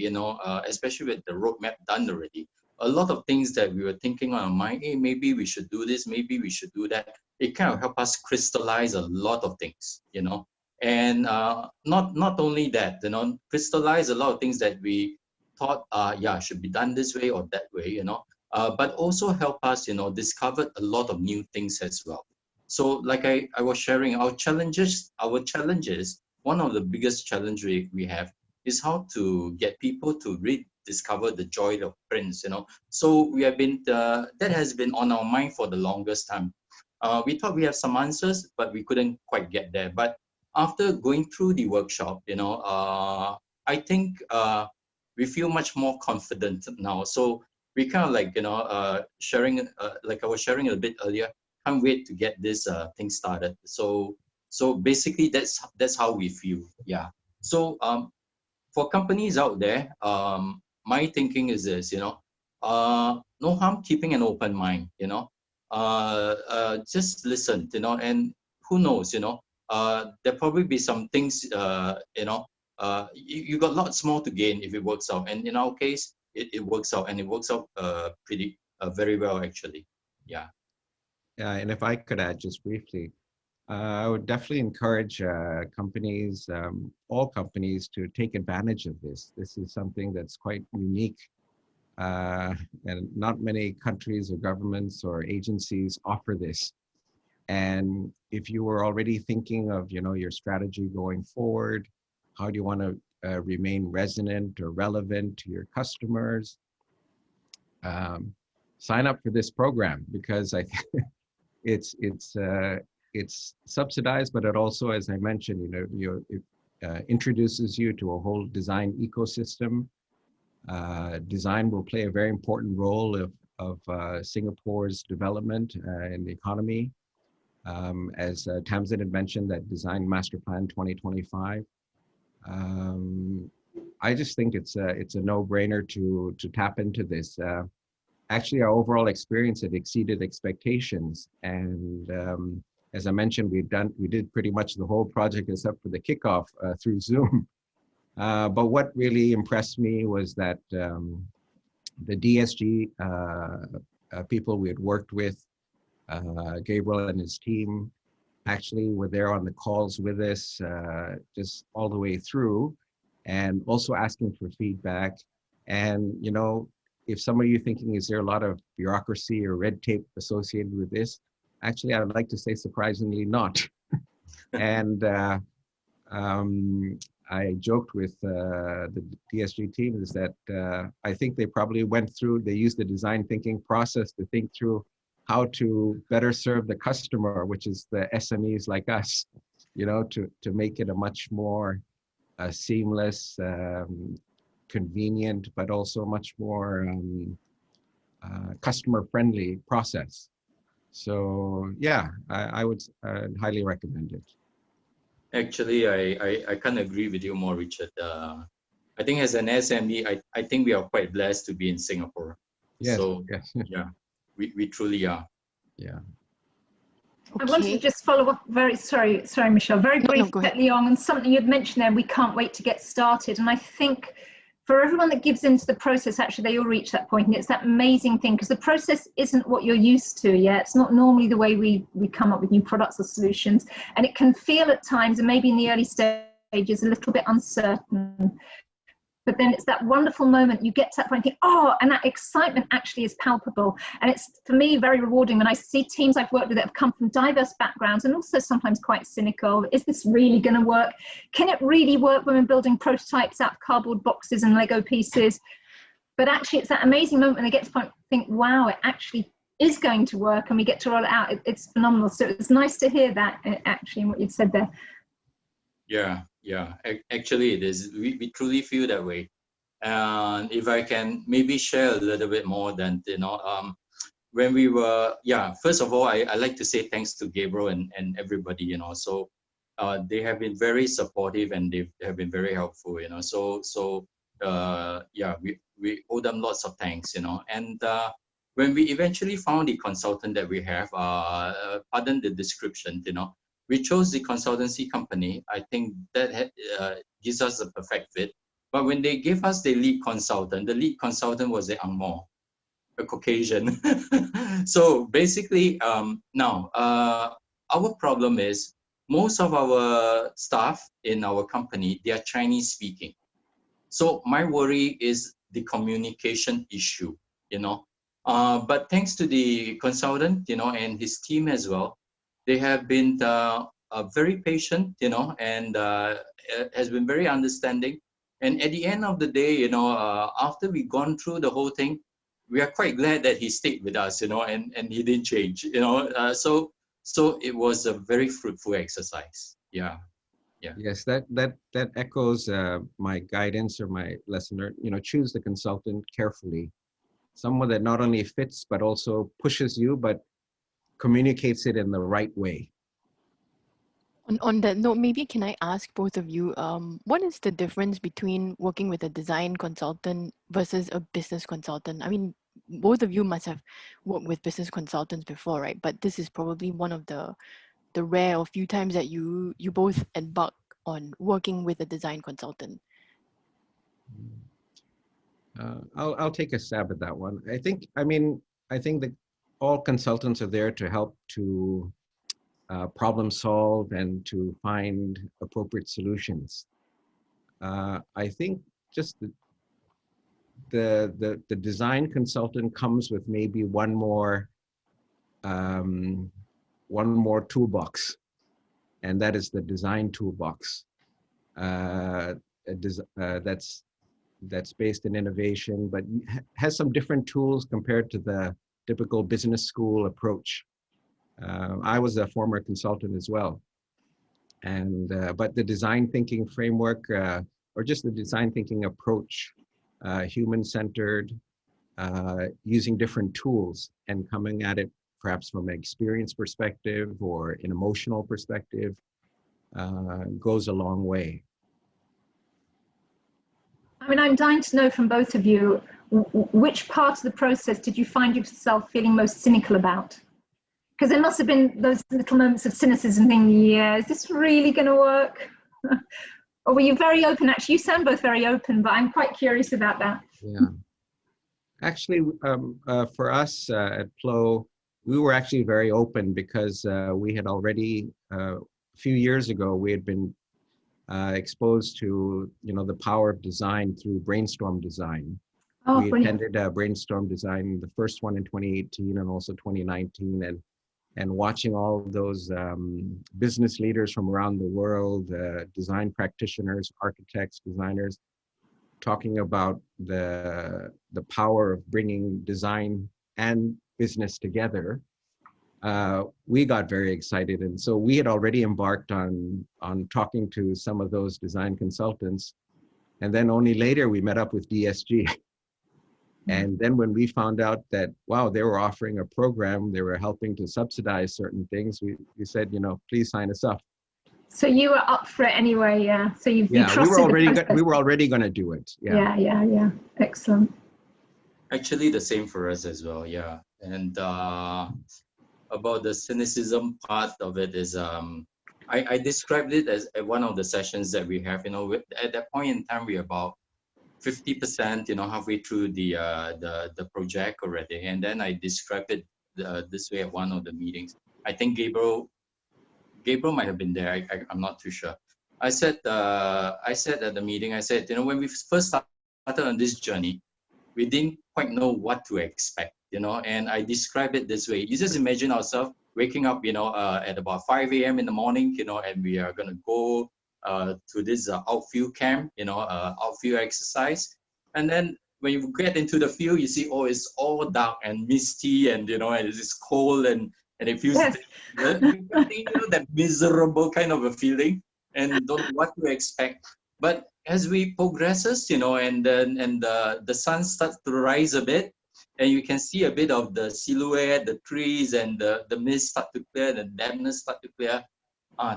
especially with the roadmap done already, a lot of things that we were thinking on our mind, hey, maybe we should do this, maybe we should do that. It kind of helped us crystallize a lot of things, and not only that, crystallize a lot of things that we thought, yeah, should be done this way or that way, but also help us, discover a lot of new things as well. So like I was sharing, our challenges, one of the biggest challenge we have is how to get people to rediscover the joy of prints, So we have been, that has been on our mind for the longest time. We thought we have some answers, but we couldn't quite get there. But after going through the workshop, I think we feel much more confident now. So we kind of like, sharing, like I was sharing a bit earlier, can't wait to get this thing started. So basically that's how we feel. Yeah. So for companies out there, my thinking is this, no harm keeping an open mind, just listen, and who knows, there'll probably be some things, you got lots more to gain if it works out. And in our case, it works out, and it works out pretty very well, actually. Yeah. And if I could add just briefly, I would definitely encourage companies, all companies, to take advantage of this. This is something that's quite unique, and not many countries or governments or agencies offer this. And if you were already thinking of, your strategy going forward, how do you want to remain resonant or relevant to your customers, sign up for this program, because I think it's subsidized, but it also, as I mentioned, it introduces you to a whole design ecosystem. Design will play a very important role of Singapore's development in the economy. As Tamsin had mentioned, that Design Master Plan 2025. I just think it's a no-brainer to tap into this. Actually, our overall experience had exceeded expectations, and as I mentioned, we did pretty much the whole project except for the kickoff through Zoom. But what really impressed me was that the DSG people we had worked with, Gabriel and his team, actually were there on the calls with us just all the way through, and also asking for feedback. And if some of you thinking, is there a lot of bureaucracy or red tape associated with this? Actually, I would like to say surprisingly not. And I joked with the DSG team is that I think they probably they used the design thinking process to think through how to better serve the customer, which is the SMEs like us, to make it a much more seamless, convenient, but also much more customer-friendly process. So yeah, I would highly recommend it. Actually, I can't agree with you more, Richard. I think as an SME, I think we are quite blessed to be in Singapore. Yes, so yes. Yeah, we truly are. Yeah. I wanted to just follow up sorry, Michelle, very briefly on something you'd mentioned there. We can't wait to get started. And I think for everyone that gives into the process, actually, they all reach that point. And it's that amazing thing, because the process isn't what you're used to yet. It's not normally the way we come up with new products or solutions. And it can feel at times, and maybe in the early stages, a little bit uncertain. But then it's that wonderful moment you get to that point and think, oh, and that excitement actually is palpable. And it's, for me, very rewarding when I see teams I've worked with that have come from diverse backgrounds and also sometimes quite cynical. Is this really going to work? Can it really work when we're building prototypes out of cardboard boxes and Lego pieces? But actually, it's that amazing moment when they get to the point think, wow, it actually is going to work, and we get to roll it out. It's phenomenal. So it's nice to hear that, actually, in what you'd said there. Yeah, actually it is. We truly feel that way. And if I can maybe share a little bit more, than when we were, first of all, I like to say thanks to Gabriel and everybody, so they have been very supportive, and they have been very helpful, so we owe them lots of thanks, you know. And when we eventually found the consultant that we have, pardon the description, you know, we chose the consultancy company. I think that gives us a perfect fit. But when they gave us the lead consultant was the Angmo, a Caucasian. So basically, now our problem is most of our staff in our company, they are Chinese speaking. So my worry is the communication issue, you know. But thanks to the consultant, you know, and his team as well, they have been very patient, you know, and has been very understanding. And at the end of the day, you know, after we've gone through the whole thing, we are quite glad that he stayed with us, you know, and he didn't change, you know. So it was a very fruitful exercise. Yeah. Yeah. Yes, that echoes my guidance or my lesson learned. You know, choose the consultant carefully, someone that not only fits but also pushes you, but communicates it in the right way. On that note, maybe can I ask both of you, what is the difference between working with a design consultant versus a business consultant? I mean, both of you must have worked with business consultants before, right? But this is probably one of the rare or few times that you both embark on working with a design consultant. I'll take a stab at that one. I think that all consultants are there to help to problem solve and to find appropriate solutions. I think just the design consultant comes with maybe one more toolbox, and that is the design toolbox. That's based in innovation, but has some different tools compared to the typical business school approach. I was a former consultant as well, and but the design thinking framework, or just the design thinking approach, human-centered, using different tools and coming at it perhaps from an experience perspective or an emotional perspective, goes a long way. I mean, I'm dying to know from both of you, which part of the process did you find yourself feeling most cynical about? Because there must have been those little moments of cynicism thinking, yeah, is this really going to work? Or were you very open? Actually, you sound both very open, but I'm quite curious about that. Yeah. Actually, for us at PLO, we were actually very open because we had already, a few years ago, we had been exposed to, you know, the power of design through brainstorm design. Oh, we brilliant. attended brainstorm design, the first one in 2018 and also 2019, and watching all of those business leaders from around the world, design practitioners, architects, designers, talking about the power of bringing design and business together. We got very excited, and so we had already embarked on talking to some of those design consultants, and then only later we met up with DSG. And then when we found out that, wow, they were offering a program, they were helping to subsidize certain things, we said, you know, please sign us up. So you were up for it anyway, yeah. So you trusted we were already going to do it. Yeah. Excellent. Actually, the same for us as well. Yeah. And about the cynicism part of it is, I described it as at one of the sessions that we have. You know, at that point in time, we're about 50%, you know, halfway through the project already. And then I described it this way at one of the meetings. I think Gabriel might have been there. I'm not too sure. I said at the meeting, I said, you know, when we first started on this journey, we didn't quite know what to expect, you know, and I describe it this way. You just imagine ourselves waking up, you know, at about 5 a.m. in the morning, you know, and we are going to go to this outfield camp, you know, outfield exercise. And then when you get into the field, you see, oh, it's all dark and misty, and, you know, and it's cold, and it feels, Yes. you know, that miserable kind of a feeling, and don't know what to expect. But as we progresses, you know, and then the sun starts to rise a bit, and you can see a bit of the silhouette, the trees, and the mist start to clear, the dampness start to clear.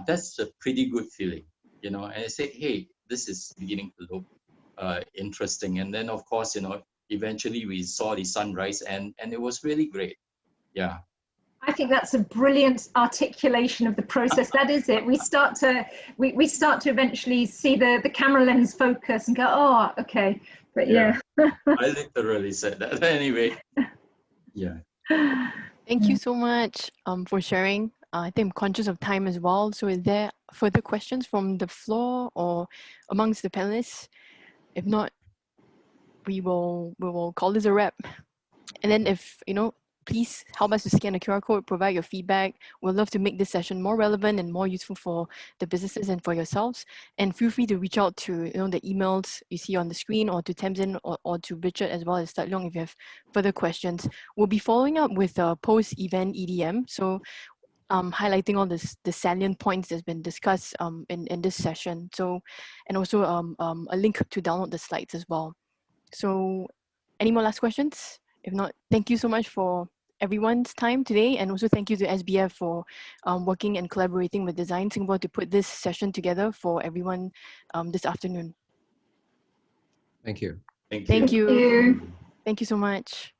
That's a pretty good feeling, you know. And I say, hey, this is beginning to look interesting. And then, of course, you know, eventually we saw the sunrise, and it was really great. Yeah. I think that's a brilliant articulation of the process. That is it. We start to eventually see the camera lens focus and go, oh, okay. But yeah. I literally said that. Anyway. Yeah. Thank you so much for sharing. I think I'm conscious of time as well. So is there further questions from the floor or amongst the panelists? If not, we will call this a wrap. And then if, please help us to scan the QR code, provide your feedback. We'd love to make this session more relevant and more useful for the businesses and for yourselves. And feel free to reach out to the emails you see on the screen, or to Tamsin or to Richard as well as Tat Leong if you have further questions. We'll be following up with a post-event EDM. So highlighting all the salient points that's been discussed in this session. So, and also a link to download the slides as well. So any more last questions? If not, thank you so much for everyone's time today. And also thank you to SBF for working and collaborating with Design Singapore to put this session together for everyone this afternoon. Thank you. Thank you. Thank you. Thank you. Thank you so much.